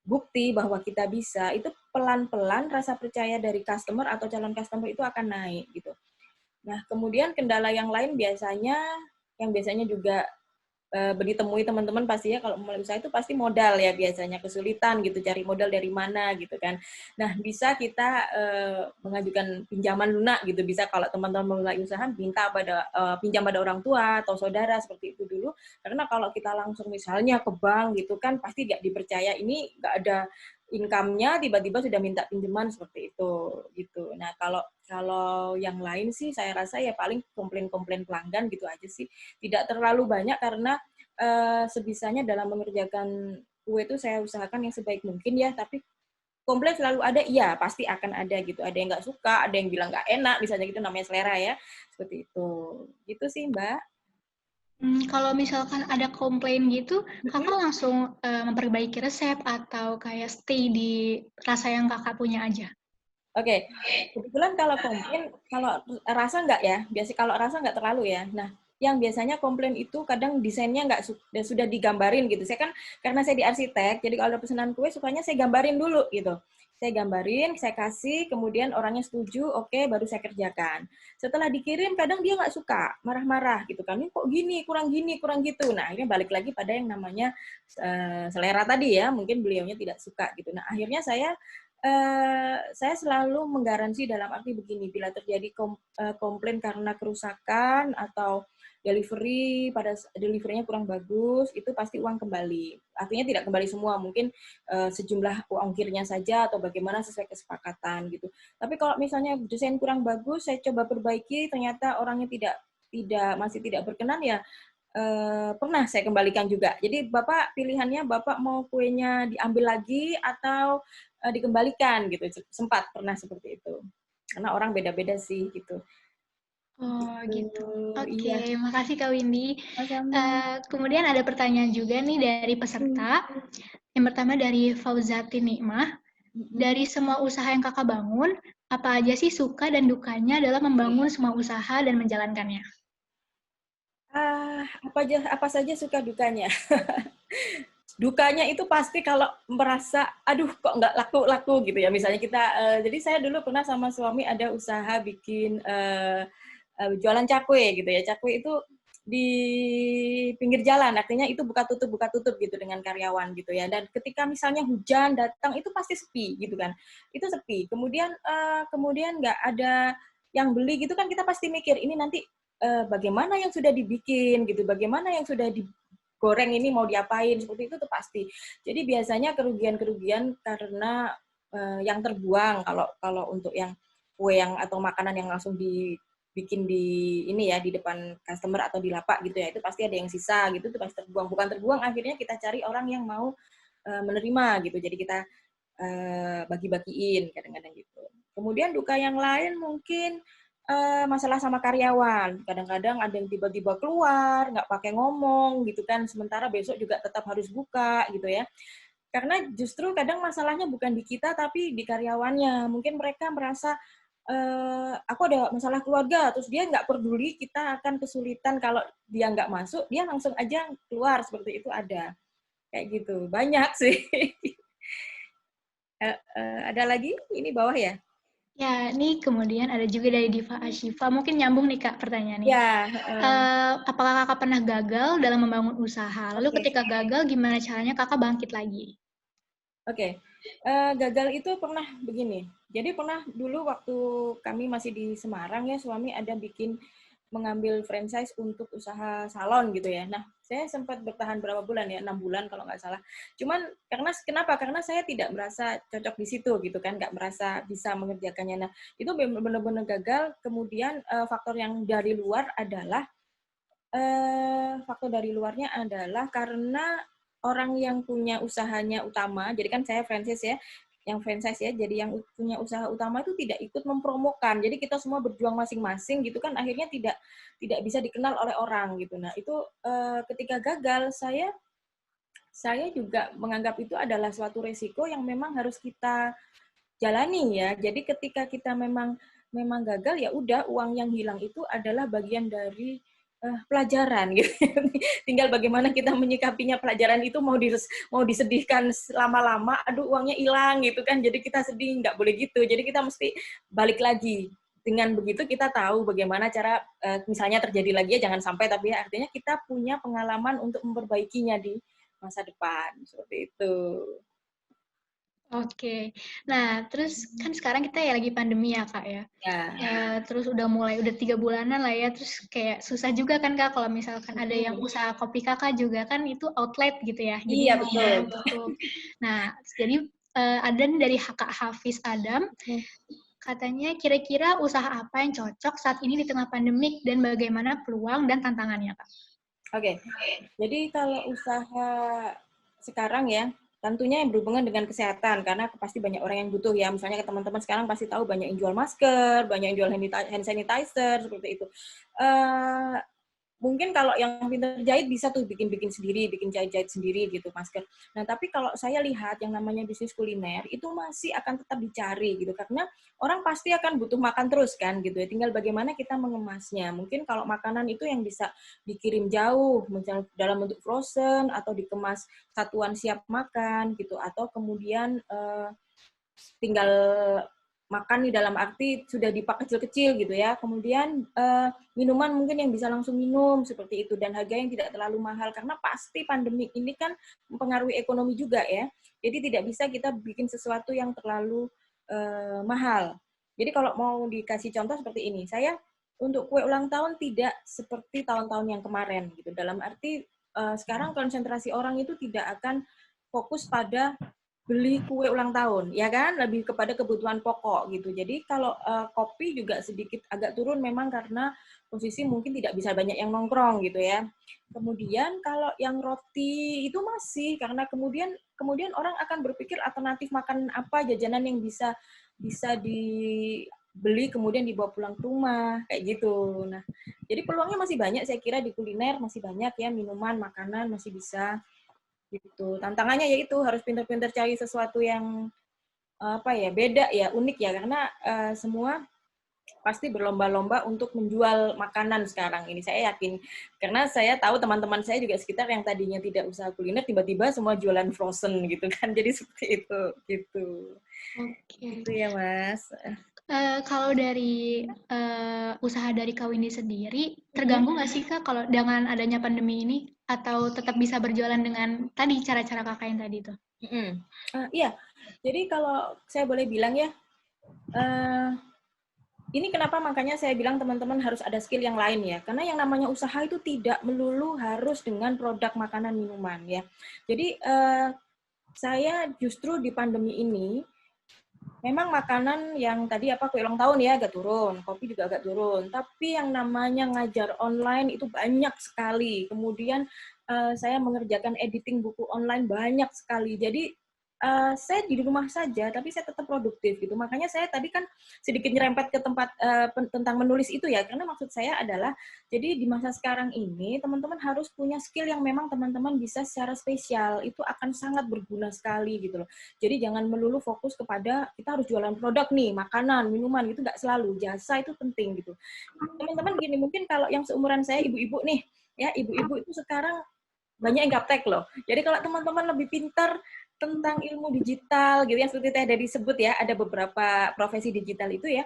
bukti bahwa kita bisa, itu pelan-pelan rasa percaya dari customer atau calon customer itu akan naik gitu. Nah, kemudian kendala yang lain yang biasanya juga ditemui teman-teman pasti ya kalau mulai usaha itu pasti modal ya biasanya kesulitan gitu cari modal dari mana gitu kan. Nah, bisa kita mengajukan pinjaman lunak gitu, bisa kalau teman-teman mulai usaha pinjam pada orang tua atau saudara seperti itu dulu, karena kalau kita langsung misalnya ke bank gitu kan pasti nggak dipercaya, ini nggak ada income-nya tiba-tiba sudah minta pinjaman seperti itu gitu. Nah, kalau kalau yang lain sih saya rasa ya paling komplain-komplain pelanggan gitu aja sih. Tidak terlalu banyak karena sebisanya dalam mengerjakan kue itu saya usahakan yang sebaik mungkin ya, tapi komplain selalu ada, iya pasti akan ada gitu. Ada yang nggak suka, ada yang bilang nggak enak, misalnya gitu, namanya selera ya, seperti itu. Gitu sih Mbak. Kalau misalkan ada komplain gitu, Mm-mm. Kakak langsung memperbaiki resep atau kayak stay di rasa yang Kakak punya aja? Oke, kebetulan kalau komplain, kalau rasa nggak ya, biasa kalau rasa nggak terlalu ya. Nah, yang biasanya komplain itu kadang desainnya nggak sudah digambarin gitu. Saya kan karena saya di arsitek, jadi kalau ada pesanan kue sukanya saya gambarin dulu gitu. Saya gambarin, saya kasih, kemudian orangnya setuju, oke, baru saya kerjakan. Setelah dikirim, kadang dia nggak suka, marah-marah gitu kan. Ini kok gini, kurang gitu. Nah, akhirnya balik lagi pada yang namanya selera tadi ya. Mungkin beliaunya tidak suka gitu. Nah, akhirnya saya selalu menggaransi dalam arti begini, bila terjadi komplain karena kerusakan atau deliverynya kurang bagus, itu pasti uang kembali. Artinya tidak kembali semua, mungkin sejumlah ongkirnya saja atau bagaimana sesuai kesepakatan gitu. Tapi kalau misalnya desain kurang bagus, saya coba perbaiki, ternyata orangnya masih tidak berkenan ya, pernah saya kembalikan juga. Jadi Bapak pilihannya Bapak mau kuenya diambil lagi atau dikembalikan gitu. Sempat pernah seperti itu. Karena orang beda-beda sih gitu. Oh Gitu. gitu. Oke, Iya, makasih Kak Windy. sama-sama. Kemudian ada pertanyaan juga nih dari Hmm. peserta. Yang pertama dari Fauzati Nikmah. Mm-mm. Dari semua usaha yang Kakak bangun, Apa aja sih suka dan dukanya dalam membangun semua usaha dan menjalankannya? Apa saja suka dukanya? Dukanya itu pasti kalau merasa, aduh kok nggak laku-laku gitu ya. Misalnya kita, jadi saya dulu pernah sama suami ada usaha bikin jualan cakwe gitu ya. Cakwe itu di pinggir jalan, artinya itu buka tutup gitu dengan karyawan gitu ya. Dan ketika misalnya hujan datang itu pasti sepi gitu kan. Itu sepi. Kemudian nggak ada yang beli gitu kan, kita pasti mikir ini nanti bagaimana yang sudah dibikin gitu, bagaimana yang sudah digoreng ini mau diapain, seperti itu tuh pasti. Jadi biasanya kerugian-kerugian karena yang terbuang, kalau untuk yang kue yang atau makanan yang langsung dibikin di ini ya di depan customer atau di lapak gitu ya, itu pasti ada yang sisa gitu, itu pasti terbuang. Bukan terbuang, akhirnya kita cari orang yang mau menerima gitu. Jadi kita bagi-bagiin kadang-kadang gitu. Kemudian duka yang lain mungkin masalah sama karyawan. Kadang-kadang ada yang tiba-tiba keluar, nggak pakai ngomong gitu kan, sementara besok juga tetap harus buka gitu ya. Karena justru kadang masalahnya bukan di kita, tapi di karyawannya. Mungkin mereka merasa, aku ada masalah keluarga, terus dia nggak peduli kita akan kesulitan kalau dia nggak masuk, dia langsung aja keluar, seperti itu ada. Kayak gitu, banyak sih. Ada lagi? Ini bawah ya? Ya, ini kemudian ada juga dari Diva Ashifa. Mungkin nyambung nih Kak pertanyaannya. Ya, Apakah Kakak pernah gagal dalam membangun usaha? Lalu oke. ketika gagal, gimana caranya Kakak bangkit lagi? Oke, gagal itu pernah begini. Jadi pernah dulu waktu kami masih di Semarang ya, suami ada mengambil franchise untuk usaha salon gitu ya. Nah, saya sempat bertahan berapa bulan ya, 6 bulan kalau nggak salah. Cuman kenapa? Karena saya tidak merasa cocok di situ gitu kan, nggak merasa bisa mengerjakannya. Nah, itu benar-benar gagal. Kemudian faktor dari luarnya adalah karena orang yang punya usahanya utama, jadi kan saya franchise ya, jadi yang punya usaha utama itu tidak ikut mempromokan. Jadi kita semua berjuang masing-masing gitu kan, akhirnya tidak bisa dikenal oleh orang gitu. Nah, itu ketika gagal saya juga menganggap itu adalah suatu resiko yang memang harus kita jalani ya. Jadi ketika kita memang gagal, ya udah, uang yang hilang itu adalah bagian dari pelajaran gitu. Tinggal bagaimana kita menyikapinya. Pelajaran itu mau disedihkan lama-lama, aduh uangnya hilang gitu kan. Jadi kita sedih, nggak boleh gitu. Jadi kita mesti balik lagi. Dengan begitu kita tahu bagaimana cara misalnya terjadi lagi ya, jangan sampai, tapi ya artinya kita punya pengalaman untuk memperbaikinya di masa depan. Seperti itu. Oke. Nah, terus kan sekarang kita ya lagi pandemi ya, Kak, ya. Ya. Terus udah 3 bulanan lah ya, terus kayak susah juga kan, Kak, kalau misalkan ada yang usaha kopi Kakak juga kan itu outlet gitu ya, Iya, jadi mau betul. tutup. Nah, jadi ada nih dari Kak Hafiz Adam, katanya kira-kira usaha apa yang cocok saat ini di tengah pandemik dan bagaimana peluang dan tantangannya, Kak? Oke, jadi kalau usaha sekarang ya, tentunya yang berhubungan dengan kesehatan, karena pasti banyak orang yang butuh ya. Misalnya teman-teman sekarang pasti tahu banyak yang jual masker, banyak yang jual hand sanitizer, seperti itu. Eh, Mungkin kalau yang pintar jahit bisa tuh bikin-bikin sendiri, bikin jahit-jahit sendiri gitu masker. Nah, tapi kalau saya lihat yang namanya bisnis kuliner itu masih akan tetap dicari gitu, karena orang pasti akan butuh makan terus kan gitu ya. Tinggal bagaimana kita mengemasnya. Mungkin kalau makanan itu yang bisa dikirim jauh, misalnya dalam bentuk frozen atau dikemas satuan siap makan gitu, atau kemudian tinggal makan nih dalam arti sudah dipak kecil-kecil gitu ya. Kemudian minuman mungkin yang bisa langsung minum seperti itu, dan harga yang tidak terlalu mahal karena pasti pandemi ini kan mempengaruhi ekonomi juga ya. Jadi tidak bisa kita bikin sesuatu yang terlalu mahal. Jadi kalau mau dikasih contoh seperti ini, saya untuk kue ulang tahun tidak seperti tahun-tahun yang kemarin gitu. Dalam arti sekarang konsentrasi orang itu tidak akan fokus pada beli kue ulang tahun, ya kan? Lebih kepada kebutuhan pokok gitu. Jadi kalau kopi juga sedikit agak turun memang karena posisi mungkin tidak bisa banyak yang nongkrong gitu ya. Kemudian kalau yang roti itu masih, karena kemudian orang akan berpikir alternatif makan apa, jajanan yang bisa dibeli kemudian dibawa pulang ke rumah kayak gitu. Nah, jadi peluangnya masih banyak, saya kira di kuliner masih banyak ya, minuman, makanan masih bisa gitu. Tantangannya yaitu harus pintar-pintar cari sesuatu yang beda ya, unik ya, karena semua pasti berlomba-lomba untuk menjual makanan sekarang ini. Saya yakin, karena saya tahu teman-teman saya juga sekitar yang tadinya tidak usaha kuliner, tiba-tiba semua jualan frozen gitu kan. Jadi seperti itu, gitu. Oke. Itu ya, Mas. Kalau dari usaha dari Kak Windy sendiri, terganggu nggak sih Kak kalau dengan adanya pandemi ini? Atau tetap bisa berjualan dengan tadi cara-cara Kakak yang tadi tuh? Iya, jadi kalau saya boleh bilang ya, ini kenapa makanya saya bilang teman-teman harus ada skill yang lain ya. Karena yang namanya usaha itu tidak melulu harus dengan produk makanan minuman ya. Jadi saya justru di pandemi ini memang makanan yang tadi kue ulang tahun ya agak turun, kopi juga agak turun. Tapi yang namanya ngajar online itu banyak sekali. Kemudian saya mengerjakan editing buku online banyak sekali. Jadi saya di rumah saja, tapi saya tetap produktif gitu. Makanya saya tadi kan sedikit nyerempet ke tempat tentang menulis itu ya, karena maksud saya adalah jadi di masa sekarang ini teman-teman harus punya skill yang memang teman-teman bisa secara spesial. Itu akan sangat berguna sekali gitu loh. Jadi jangan melulu fokus kepada kita harus jualan produk nih, makanan, minuman gitu, nggak selalu. Jasa itu penting gitu. Teman-teman gini, mungkin kalau yang seumuran saya ibu-ibu nih, ya ibu-ibu itu sekarang banyak yang gaptek loh. Jadi kalau teman-teman lebih pintar tentang ilmu digital gitu yang seperti tadi disebut ya, ada beberapa profesi digital itu ya,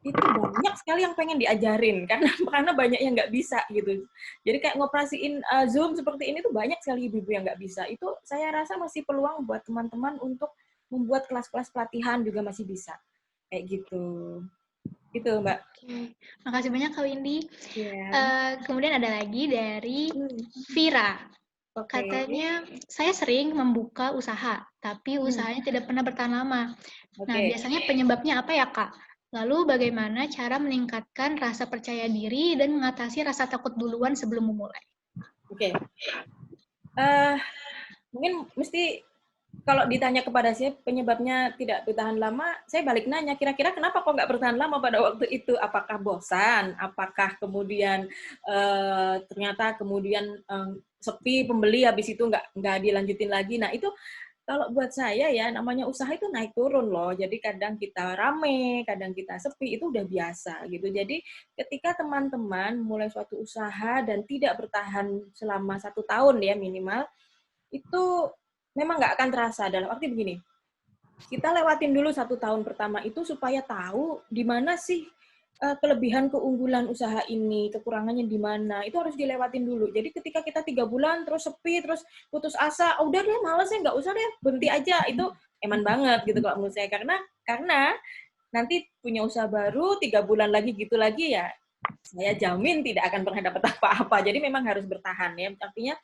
itu banyak sekali yang pengen diajarin karena banyak yang nggak bisa gitu. Jadi kayak ngoperasiin Zoom seperti ini tuh banyak sekali ibu-ibu yang nggak bisa. Itu saya rasa masih peluang buat teman-teman untuk membuat kelas-kelas pelatihan juga masih bisa. Kayak gitu. Gitu, Mbak. Oke, makasih banyak Kak Windy. Iya. Kemudian ada lagi dari Vira. Oke. Katanya, saya sering membuka usaha, tapi usahanya tidak pernah bertahan lama. Nah, Oke. biasanya penyebabnya apa ya, Kak? Lalu bagaimana cara meningkatkan rasa percaya diri dan mengatasi rasa takut duluan sebelum memulai? Oke. Mungkin mesti kalau ditanya kepada saya penyebabnya tidak bertahan lama, saya balik nanya, kira-kira kenapa kok nggak bertahan lama pada waktu itu? Apakah bosan? Apakah kemudian ternyata kemudian sepi pembeli, habis itu nggak dilanjutin lagi? Nah itu kalau buat saya ya, namanya usaha itu naik turun loh. Jadi kadang kita rame, kadang kita sepi, itu udah biasa gitu. Jadi ketika teman-teman mulai suatu usaha dan tidak bertahan selama 1 tahun ya minimal, itu memang nggak akan terasa. Dalam arti begini, kita lewatin dulu 1 tahun pertama itu supaya tahu di mana sih kelebihan keunggulan usaha ini, kekurangannya di mana, itu harus dilewatin dulu. Jadi ketika kita 3 bulan terus sepi, terus putus asa, oh, udah deh males ya, nggak usah deh, berhenti aja, itu eman banget gitu kalau menurut saya. Karena nanti punya usaha baru 3 bulan lagi gitu lagi ya, saya jamin tidak akan pernah dapat apa-apa. Jadi memang harus bertahan ya. Artinya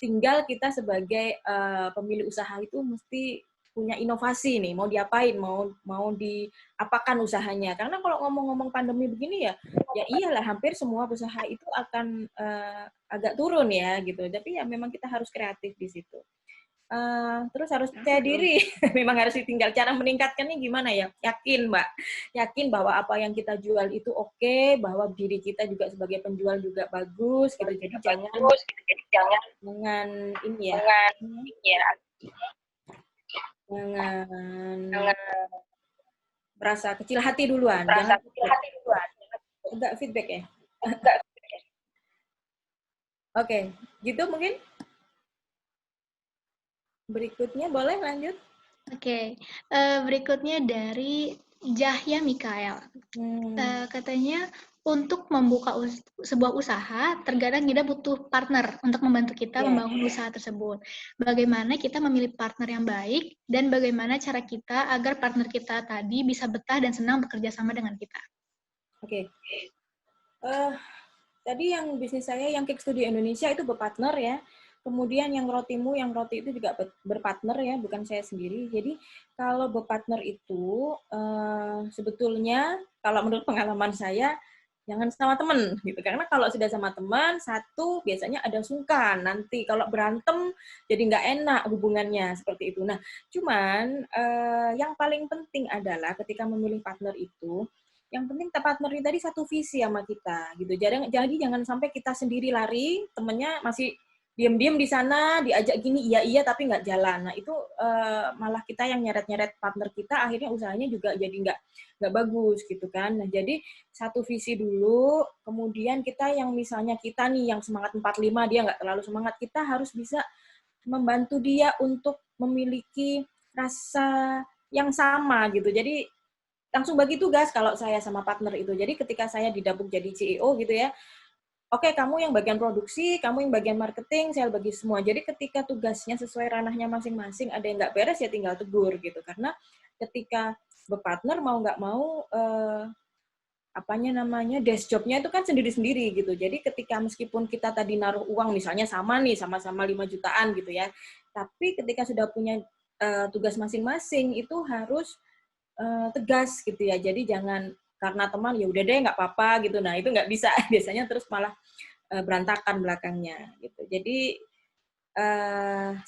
tinggal kita sebagai pemilik usaha itu mesti punya inovasi nih, mau diapain, mau diapakan usahanya. Karena kalau ngomong-ngomong pandemi begini ya iyalah hampir semua usaha itu akan agak turun ya gitu. Tapi ya memang kita harus kreatif di situ. Terus harus percaya diri, memang harus ditinggal. Cara meningkatkannya gimana ya? Yakin, Mbak. Yakin bahwa apa yang kita jual itu oke, bahwa diri kita juga sebagai penjual juga bagus gitu. Jadi jangan ini ya, jangan merasa kecil hati duluan. Jangan enggak feedback ya. Oke, gitu mungkin. Berikutnya boleh lanjut. Oke, berikutnya dari Jahya Mikael. Katanya, untuk membuka sebuah usaha, terkadang kita butuh partner untuk membantu kita membangun usaha tersebut. Bagaimana kita memilih partner yang baik, dan bagaimana cara kita agar partner kita tadi bisa betah dan senang bekerja sama dengan kita. Oke. Tadi yang bisnis saya, yang Cake Studio Indonesia itu berpartner ya. Kemudian yang Rotimu, yang roti itu juga berpartner ya, bukan saya sendiri. Jadi kalau berpartner itu sebetulnya kalau menurut pengalaman saya jangan sama teman gitu. Karena kalau sudah sama teman, satu biasanya ada sungkan. Nanti kalau berantem jadi nggak enak hubungannya seperti itu. Nah, cuman yang paling penting adalah ketika memilih partner itu, yang penting partner ini tadi satu visi sama kita gitu. Jadi jangan sampai kita sendiri lari, temennya masih diem-diem di sana, diajak gini, iya tapi nggak jalan. Nah itu malah kita yang nyeret-nyeret partner kita, akhirnya usahanya juga jadi nggak bagus gitu kan. Nah jadi satu visi dulu, kemudian kita yang misalnya kita nih yang semangat 45, dia nggak terlalu semangat, kita harus bisa membantu dia untuk memiliki rasa yang sama gitu. Jadi langsung bagi tugas kalau saya sama partner itu. Jadi ketika saya didapuk jadi CEO gitu ya, oke, kamu yang bagian produksi, kamu yang bagian marketing, saya bagi semua. Jadi ketika tugasnya sesuai ranahnya masing-masing, ada yang nggak beres ya tinggal tegur gitu. Karena ketika berpartner mau nggak mau desk job-nya itu kan sendiri-sendiri gitu. Jadi ketika meskipun kita tadi naruh uang misalnya sama nih, sama-sama 5 jutaan gitu ya. Tapi ketika sudah punya tugas masing-masing itu harus tegas gitu ya. Jadi jangan karena teman ya udah deh nggak apa-apa gitu. Nah, itu nggak bisa. Biasanya terus malah berantakan belakangnya gitu. Jadi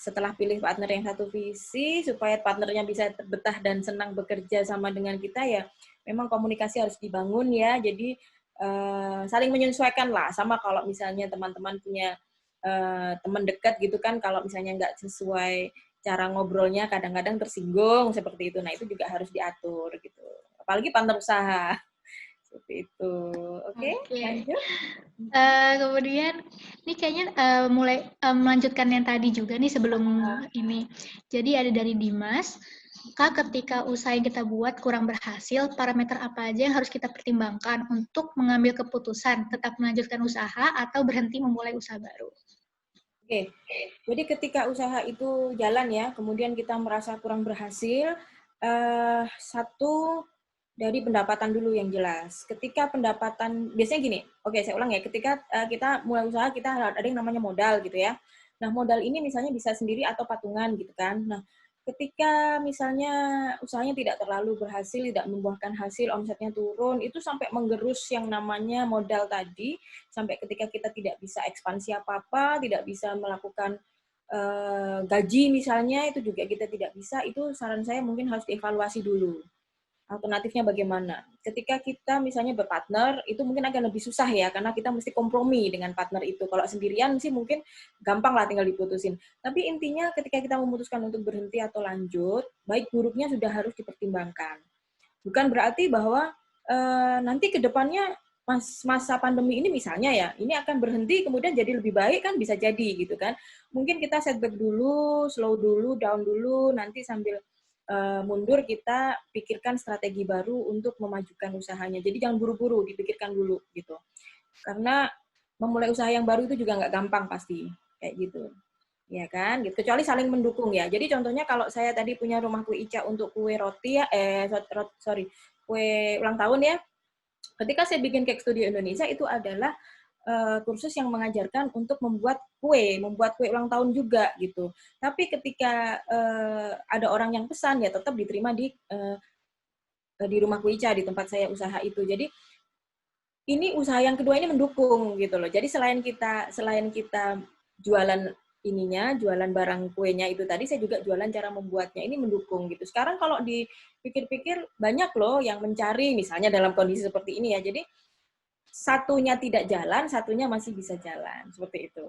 setelah pilih partner yang satu visi supaya partnernya bisa betah dan senang bekerja sama dengan kita ya memang komunikasi harus dibangun ya. Jadi saling menyesuaikan lah, sama kalau misalnya teman-teman punya teman dekat gitu kan, kalau misalnya nggak sesuai cara ngobrolnya kadang-kadang tersinggung seperti itu. Nah, itu juga harus diatur gitu. Apalagi partner usaha. Seperti itu. Oke, Oke. lanjut. Kemudian ini kayaknya mulai melanjutkan yang tadi juga nih sebelum ini. Jadi ada dari Dimas, Kak, ketika usaha yang kita buat kurang berhasil, parameter apa aja yang harus kita pertimbangkan untuk mengambil keputusan tetap melanjutkan usaha atau berhenti memulai usaha baru? Oke, jadi ketika usaha itu jalan ya, kemudian kita merasa kurang berhasil, satu dari pendapatan dulu yang jelas. Ketika pendapatan, biasanya gini, oke saya ulang ya, ketika kita mulai usaha, kita ada yang namanya modal gitu ya. Nah modal ini misalnya bisa sendiri atau patungan gitu kan. Nah ketika misalnya usahanya tidak terlalu berhasil, tidak membuahkan hasil, omsetnya turun, itu sampai menggerus yang namanya modal tadi, sampai ketika kita tidak bisa ekspansi apa-apa, tidak bisa melakukan gaji misalnya, itu juga kita tidak bisa, itu saran saya mungkin harus dievaluasi dulu. Alternatifnya bagaimana? Ketika kita misalnya berpartner, itu mungkin akan lebih susah ya, karena kita mesti kompromi dengan partner itu. Kalau sendirian sih mungkin gampang lah tinggal diputusin. Tapi intinya ketika kita memutuskan untuk berhenti atau lanjut, baik buruknya sudah harus dipertimbangkan. Bukan berarti bahwa nanti ke depannya masa pandemi ini misalnya ya, ini akan berhenti kemudian jadi lebih baik kan bisa jadi gitu kan. Mungkin kita setback dulu, slow dulu, down dulu, nanti sambil mundur kita pikirkan strategi baru untuk memajukan usahanya. Jadi jangan buru-buru, dipikirkan dulu gitu. Karena memulai usaha yang baru itu juga nggak gampang pasti, kayak gitu. Ya kan, gitu. Kecuali saling mendukung ya. Jadi contohnya kalau saya tadi punya rumah kue Ica untuk kue roti ya, kue ulang tahun ya. Ketika saya bikin Cake Studio Indonesia itu adalah kursus yang mengajarkan untuk membuat kue ulang tahun juga gitu. Tapi ketika ada orang yang pesan ya tetap diterima di rumah kue Ica, di tempat saya usaha itu. Jadi ini usaha yang kedua ini mendukung gitu loh. Jadi selain kita jualan jualan barang kuenya itu tadi, saya juga jualan cara membuatnya ini mendukung gitu. Sekarang kalau dipikir-pikir banyak loh yang mencari misalnya dalam kondisi seperti ini ya. Jadi satunya tidak jalan, satunya masih bisa jalan. Seperti itu.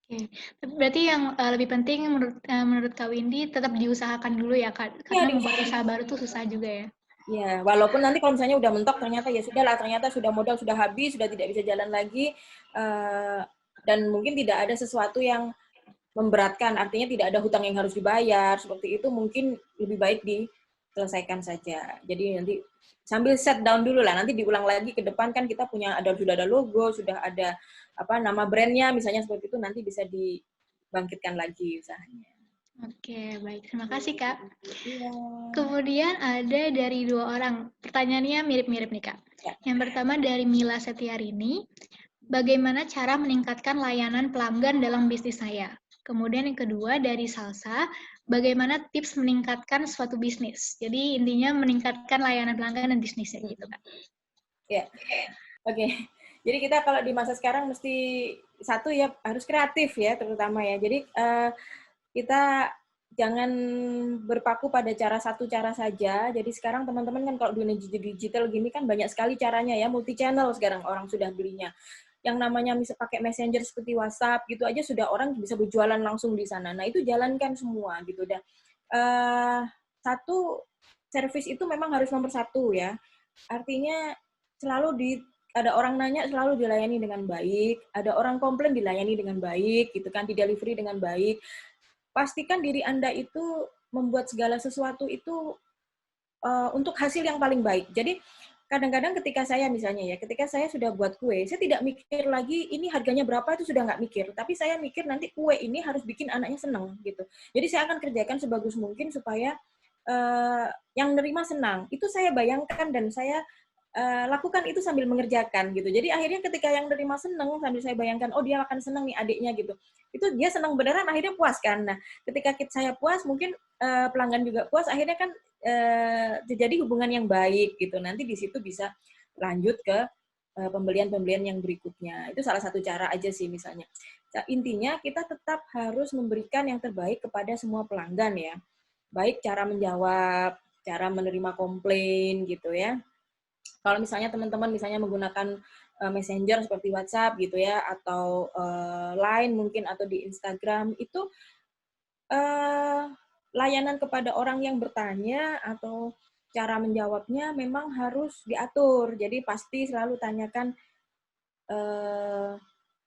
Oke, tapi berarti yang lebih penting menurut Kak Windy tetap diusahakan dulu ya Kak, Ya, karena membuat usaha baru tuh susah juga ya. ya, walaupun nanti kalau misalnya udah mentok ternyata ya sudahlah, ternyata sudah modal sudah habis, sudah tidak bisa jalan lagi, dan mungkin tidak ada sesuatu yang memberatkan, artinya tidak ada hutang yang harus dibayar, seperti itu mungkin lebih baik diselesaikan saja. Jadi nanti sambil set down dulu lah, nanti diulang lagi ke depan kan kita sudah ada logo, sudah ada nama brandnya, misalnya seperti itu nanti bisa dibangkitkan lagi usahanya. Oke, baik. Terima kasih, Kak. Iya. Kemudian ada dari 2 orang. Pertanyaannya mirip-mirip nih, Kak. Ya. Yang pertama dari Mila Setiarini, bagaimana cara meningkatkan layanan pelanggan dalam bisnis saya? Kemudian yang kedua dari Salsa, bagaimana tips meningkatkan suatu bisnis? Jadi intinya meningkatkan layanan pelanggan dan bisnisnya gitu, Kak. Ya, oke. Jadi kita kalau di masa sekarang mesti satu ya harus kreatif ya terutama ya. Jadi kita jangan berpaku pada satu cara saja. Jadi sekarang teman-teman kan kalau dunia digital gini kan banyak sekali caranya ya, multi channel sekarang orang sudah belinya. yang namanya bisa pakai messenger seperti WhatsApp gitu aja sudah orang bisa berjualan langsung di sana. Nah itu jalankan semua gitu. Dan satu, service itu memang harus nomor satu ya. Artinya ada orang nanya selalu dilayani dengan baik, ada orang komplain dilayani dengan baik gitu kan, di delivery dengan baik. Pastikan diri Anda itu membuat segala sesuatu itu untuk hasil yang paling baik. Jadi kadang-kadang ketika saya misalnya ya, ketika saya sudah buat kue, saya tidak mikir lagi ini harganya berapa, itu sudah nggak mikir. Tapi saya mikir nanti kue ini harus bikin anaknya senang gitu. Jadi saya akan kerjakan sebagus mungkin supaya yang nerima senang. Itu saya bayangkan dan saya lakukan itu sambil mengerjakan gitu. Jadi akhirnya ketika yang nerima senang sambil saya bayangkan, oh dia akan senang nih adiknya gitu. Itu dia senang beneran, akhirnya puas kan. Nah, ketika saya puas, mungkin pelanggan juga puas, akhirnya kan terjadi hubungan yang baik gitu. Nanti di situ bisa lanjut ke pembelian-pembelian yang berikutnya. Itu salah satu cara aja sih misalnya. Intinya kita tetap harus memberikan yang terbaik kepada semua pelanggan ya. Baik cara menjawab, cara menerima komplain gitu ya. Kalau misalnya teman-teman misalnya menggunakan Messenger seperti WhatsApp gitu ya, atau Line mungkin, atau di Instagram, itu layanan kepada orang yang bertanya atau cara menjawabnya memang harus diatur. Jadi pasti selalu tanyakan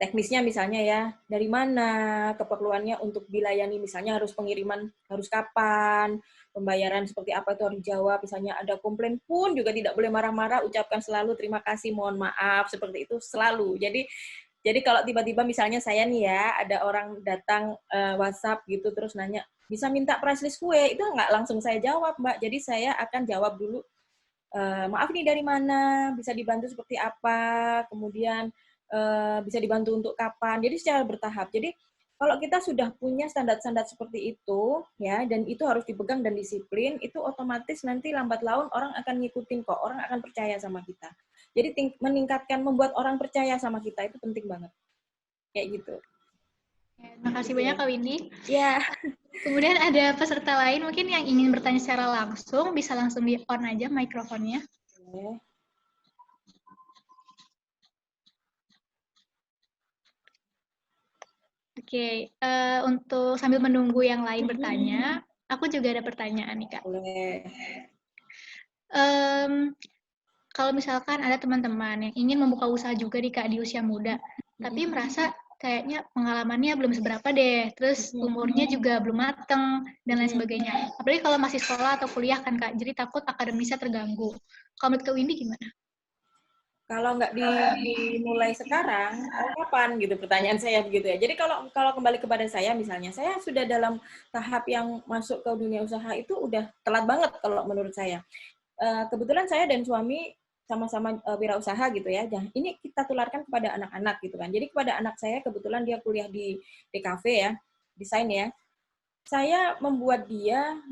teknisnya misalnya ya, dari mana keperluannya untuk dilayani, misalnya harus pengiriman, harus kapan, pembayaran seperti apa itu harus dijawab, misalnya ada komplain pun juga tidak boleh marah-marah, ucapkan selalu terima kasih, mohon maaf, seperti itu selalu. Jadi kalau tiba-tiba misalnya saya nih ya, ada orang datang WhatsApp gitu, terus nanya, bisa minta price list kue, itu nggak langsung saya jawab, Mbak. Jadi saya akan jawab dulu, maaf nih dari mana, bisa dibantu seperti apa, kemudian bisa dibantu untuk kapan. Jadi secara bertahap. Jadi kalau kita sudah punya standar-standar seperti itu, ya, dan itu harus dipegang dan disiplin, itu otomatis nanti lambat laun orang akan ngikutin kok, orang akan percaya sama kita. Jadi meningkatkan, membuat orang percaya sama kita itu penting banget. Kayak gitu. Terima kasih banyak Kak Windy. Ya. Kemudian ada peserta lain mungkin yang ingin bertanya secara langsung, bisa langsung di-on aja mikrofonnya. Oke. Oke, untuk sambil menunggu yang lain bertanya, aku juga ada pertanyaan nih Kak. Boleh. Kalau misalkan ada teman-teman yang ingin membuka usaha juga nih Kak di usia muda, tapi merasa kayaknya pengalamannya belum seberapa deh, terus umurnya juga belum mateng, dan lain sebagainya. Apalagi kalau masih sekolah atau kuliah kan Kak, jadi takut akademisnya terganggu. Kalau menurut Kak Windy gimana? Kalau nggak dimulai sekarang, mau kapan gitu pertanyaan saya begitu ya. Jadi kalau kembali kepada saya misalnya, saya sudah dalam tahap yang masuk ke dunia usaha itu udah telat banget kalau menurut saya. Kebetulan saya dan suami sama-sama wirausaha gitu ya. Ini kita tularkan kepada anak-anak gitu kan. Jadi kepada anak saya kebetulan dia kuliah di DKV ya, desain ya. Saya membuat dia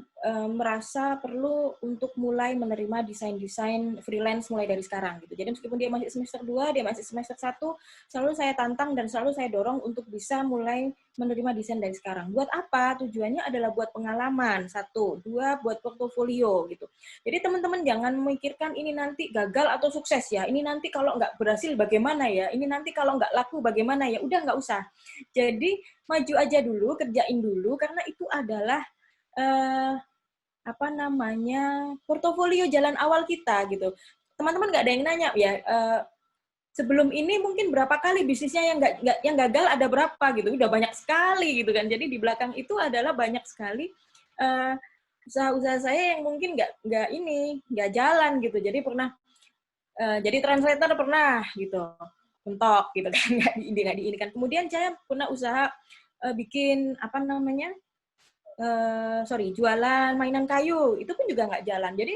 merasa perlu untuk mulai menerima desain-desain freelance mulai dari sekarang gitu. Jadi meskipun dia masih semester 2, dia masih semester 1, selalu saya tantang dan selalu saya dorong untuk bisa mulai menerima desain dari sekarang. Buat apa? Tujuannya adalah buat pengalaman, satu. Dua, buat portofolio gitu. Jadi teman-teman jangan memikirkan ini nanti gagal atau sukses ya. Ini nanti kalau nggak berhasil bagaimana ya. Ini nanti kalau nggak laku bagaimana ya. Udah nggak usah. Jadi maju aja dulu, kerjain dulu, karena itu adalah portofolio jalan awal kita gitu. Teman-teman nggak ada yang nanya ya, sebelum ini mungkin berapa kali bisnisnya yang gagal ada berapa gitu, udah banyak sekali gitu kan. Jadi di belakang itu adalah banyak sekali usaha-usaha saya yang mungkin nggak jalan gitu. Jadi pernah jadi translator pernah gitu, mentok gitu kan, nggak diinikan. Kemudian saya pernah usaha bikin jualan mainan kayu, itu pun juga nggak jalan. Jadi,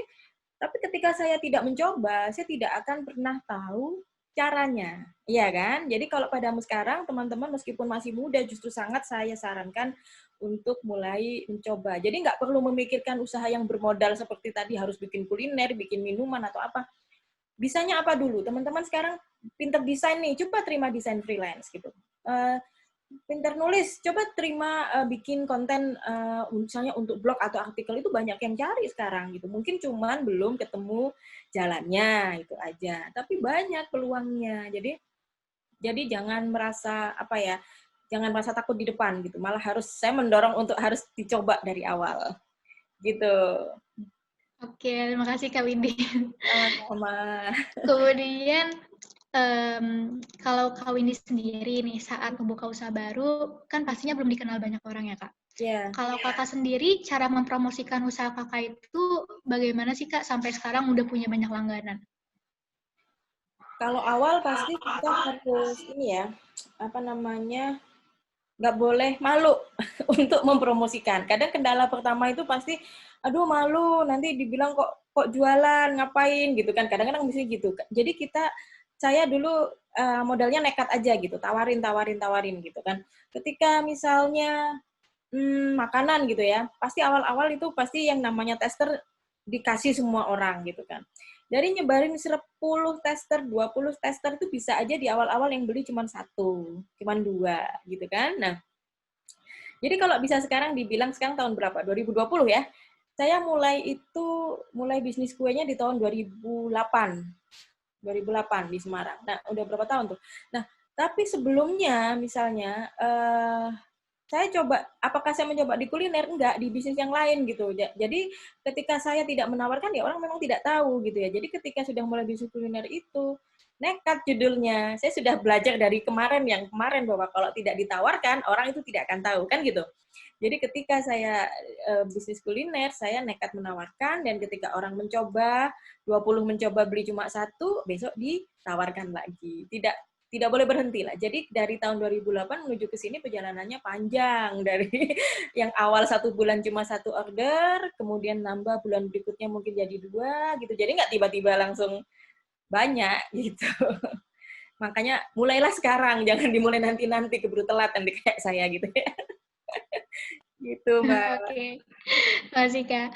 tapi ketika saya tidak mencoba, saya tidak akan pernah tahu caranya, iya kan? Jadi kalau padamu sekarang, teman-teman meskipun masih muda, justru sangat saya sarankan untuk mulai mencoba. Jadi nggak perlu memikirkan usaha yang bermodal seperti tadi harus bikin kuliner, bikin minuman atau apa. Bisanya apa dulu? Teman-teman sekarang pinter desain nih, coba terima desain freelance gitu. Pinter nulis, coba terima bikin konten misalnya untuk blog atau artikel, itu banyak yang cari sekarang gitu. Mungkin cuman belum ketemu jalannya itu aja, tapi banyak peluangnya. Jadi Jadi jangan merasa jangan merasa takut di depan gitu. Malah saya mendorong untuk harus dicoba dari awal. Gitu. Oke, terima kasih Kak Windy. Sama-sama. Kemudian kalau Kak Windy sendiri nih saat membuka usaha baru, kan pastinya belum dikenal banyak orang ya Kak. Yeah. Kalau Kakak sendiri, cara mempromosikan usaha Kakak itu bagaimana sih Kak sampai sekarang udah punya banyak langganan? Kalau awal pasti kita harus nggak boleh malu untuk mempromosikan. Kadang kendala pertama itu pasti, aduh malu, nanti dibilang kok jualan, ngapain gitu kan. Kadang-kadang mesti gitu. Jadi saya dulu modalnya nekat aja gitu, tawarin gitu kan. Ketika misalnya makanan gitu ya, pasti awal-awal itu pasti yang namanya tester dikasih semua orang gitu kan. Dari nyebarin 10 tester, 20 tester itu bisa aja di awal-awal yang beli cuma 1, cuma 2 gitu kan. Nah, jadi kalau bisa sekarang dibilang sekarang tahun berapa? 2020 ya. Saya mulai bisnis kuenya di tahun 2008. 2008 di Semarang. Nah, udah berapa tahun tuh? Nah, tapi sebelumnya misalnya apakah saya mencoba di kuliner? Enggak, di bisnis yang lain gitu. Jadi ketika saya tidak menawarkan, ya orang memang tidak tahu gitu ya. Jadi ketika sudah mulai bisnis kuliner itu, nekat judulnya. Saya sudah belajar dari yang kemarin bahwa kalau tidak ditawarkan, orang itu tidak akan tahu, kan gitu. Jadi ketika saya bisnis kuliner, saya nekat menawarkan, dan ketika orang mencoba, 20 mencoba beli cuma 1, besok ditawarkan lagi. Tidak boleh berhenti lah. Jadi dari tahun 2008 menuju ke sini perjalanannya panjang. Dari yang awal 1 bulan cuma 1 order, kemudian nambah bulan berikutnya mungkin jadi 2 gitu. Jadi nggak tiba-tiba langsung banyak gitu. Makanya mulailah sekarang, jangan dimulai nanti keburu telat nanti kayak saya gitu ya. Gitu, Mbak. Oke, makasih Kak.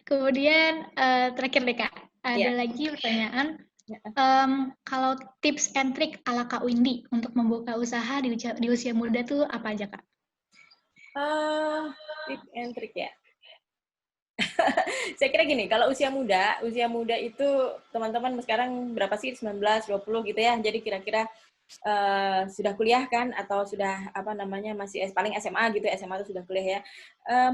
Kemudian terakhir deh Kak, ada Ya. lagi pertanyaan. Kalau tips and trick ala Kak Windy untuk membuka usaha di usia muda tuh apa aja Kak? Tips and trick ya. Saya kira gini, kalau usia muda itu teman-teman sekarang berapa sih? 19, 20 gitu ya. Jadi kira-kira sudah kuliah kan, atau sudah masih paling SMA gitu, SMA itu sudah kuliah ya.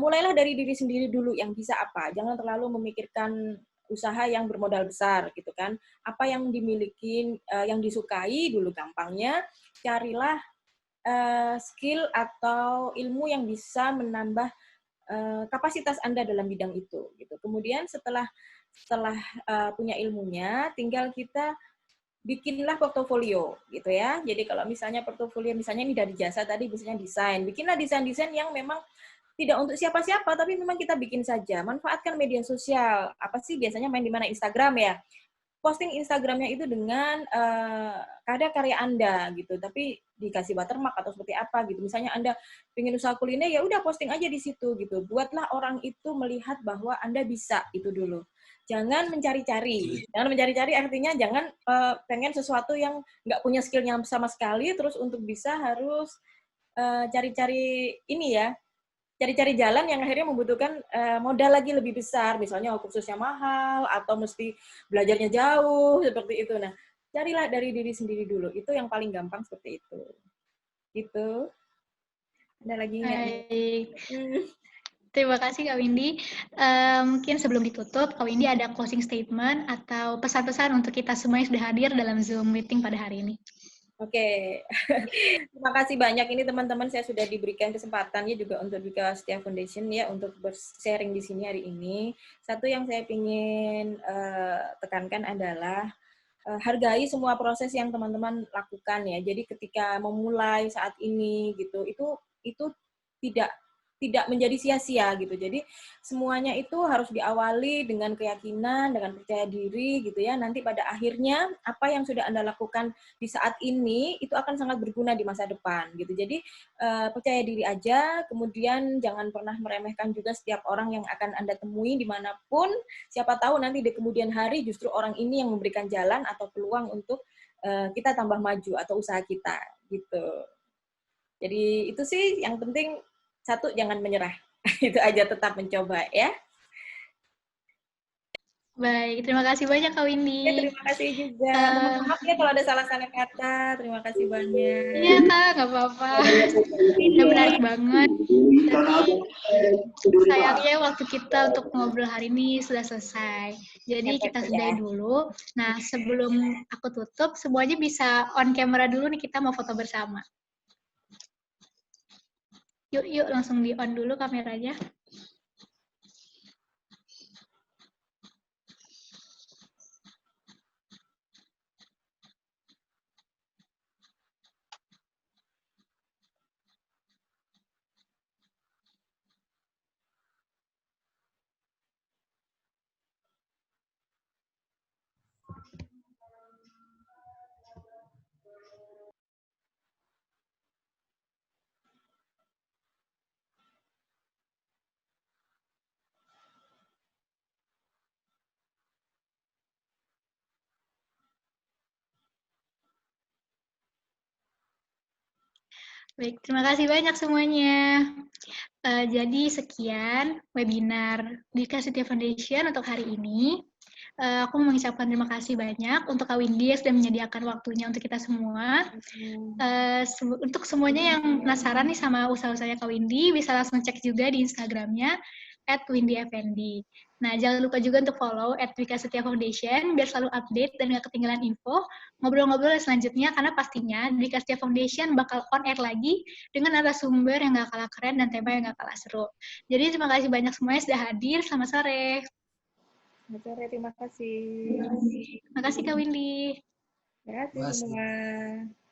Mulailah dari diri sendiri dulu, yang bisa apa. Jangan terlalu memikirkan usaha yang bermodal besar gitu kan. Apa yang dimiliki, yang disukai dulu gampangnya, carilah skill atau ilmu yang bisa menambah kapasitas Anda dalam bidang itu gitu. Kemudian setelah punya ilmunya, tinggal kita bikinlah portofolio gitu ya. Jadi kalau misalnya portofolio misalnya ini dari jasa tadi, misalnya desain, bikinlah desain-desain yang memang tidak untuk siapa-siapa, tapi memang kita bikin saja. Manfaatkan media sosial. Apa sih biasanya main di mana? Instagram ya. Posting Instagramnya itu dengan karya-karya Anda gitu, tapi dikasih watermark atau seperti apa gitu. Misalnya Anda ingin usaha kuliner, ya udah posting aja di situ gitu. Buatlah orang itu melihat bahwa Anda bisa itu dulu. Jangan mencari-cari. Jangan mencari-cari artinya jangan pengen sesuatu yang nggak punya skillnya sama sekali, terus untuk bisa harus cari-cari ini ya, cari-cari jalan yang akhirnya membutuhkan modal lagi lebih besar, misalnya kursusnya mahal, atau mesti belajarnya jauh, seperti itu. Nah, carilah dari diri sendiri dulu. Itu yang paling gampang seperti itu. Gitu. Ada lagi nggak nih? Baik. Terima kasih Kak Windy. Mungkin sebelum ditutup, Kak Windy ada closing statement atau pesan-pesan untuk kita semua yang sudah hadir dalam Zoom meeting pada hari ini. Oke. Terima kasih banyak ini teman-teman, saya sudah diberikan kesempatannya juga untuk Bika Setia Foundation ya untuk sharing di sini hari ini. Satu yang saya ingin tekankan adalah hargai semua proses yang teman-teman lakukan ya. Jadi ketika memulai saat ini gitu, itu tidak tidak menjadi sia-sia gitu. Jadi semuanya itu harus diawali dengan keyakinan, dengan percaya diri gitu ya. Nanti pada akhirnya apa yang sudah Anda lakukan di saat ini itu akan sangat berguna di masa depan gitu. Jadi percaya diri aja, kemudian jangan pernah meremehkan juga setiap orang yang akan Anda temui dimanapun. Siapa tahu nanti di kemudian hari justru orang ini yang memberikan jalan atau peluang untuk kita tambah maju atau usaha kita gitu. Jadi itu sih yang penting, satu jangan menyerah. Itu aja, tetap mencoba ya. Baik, terima kasih banyak Kak Ya, Windy. terima kasih juga. Mohon maaf ya kalau ada salah-salah kata. Terima kasih banyak. Iya Kak, nggak apa-apa. Udah menarik banget. Tapi sayangnya waktu kita untuk ngobrol hari ini sudah selesai. Jadi Mepet kita ya. sudahi dulu. Nah, sebelum aku tutup, semuanya bisa on camera dulu nih, kita mau foto bersama. Yuk, langsung di on dulu kameranya. Baik, terima kasih banyak semuanya. Jadi sekian webinar Dika Setia Foundation untuk hari ini. Aku mengucapkan terima kasih banyak untuk Kak Windy yang sudah menyediakan waktunya untuk kita semua. Untuk semuanya yang penasaran nih sama usaha-usahanya Kak Windy, bisa langsung cek juga di Instagramnya @windyfnd. Nah, jangan lupa juga untuk follow @Dika Setia Foundation biar selalu update dan nggak ketinggalan info ngobrol-ngobrol selanjutnya, karena pastinya Dika Setia Foundation bakal on air lagi dengan narasumber yang nggak kalah keren dan tema yang nggak kalah seru. Jadi terima kasih banyak semuanya sudah hadir. Selamat sore. Selamat sore, terima kasih. Terima kasih Kak Windy. Terima kasih semua.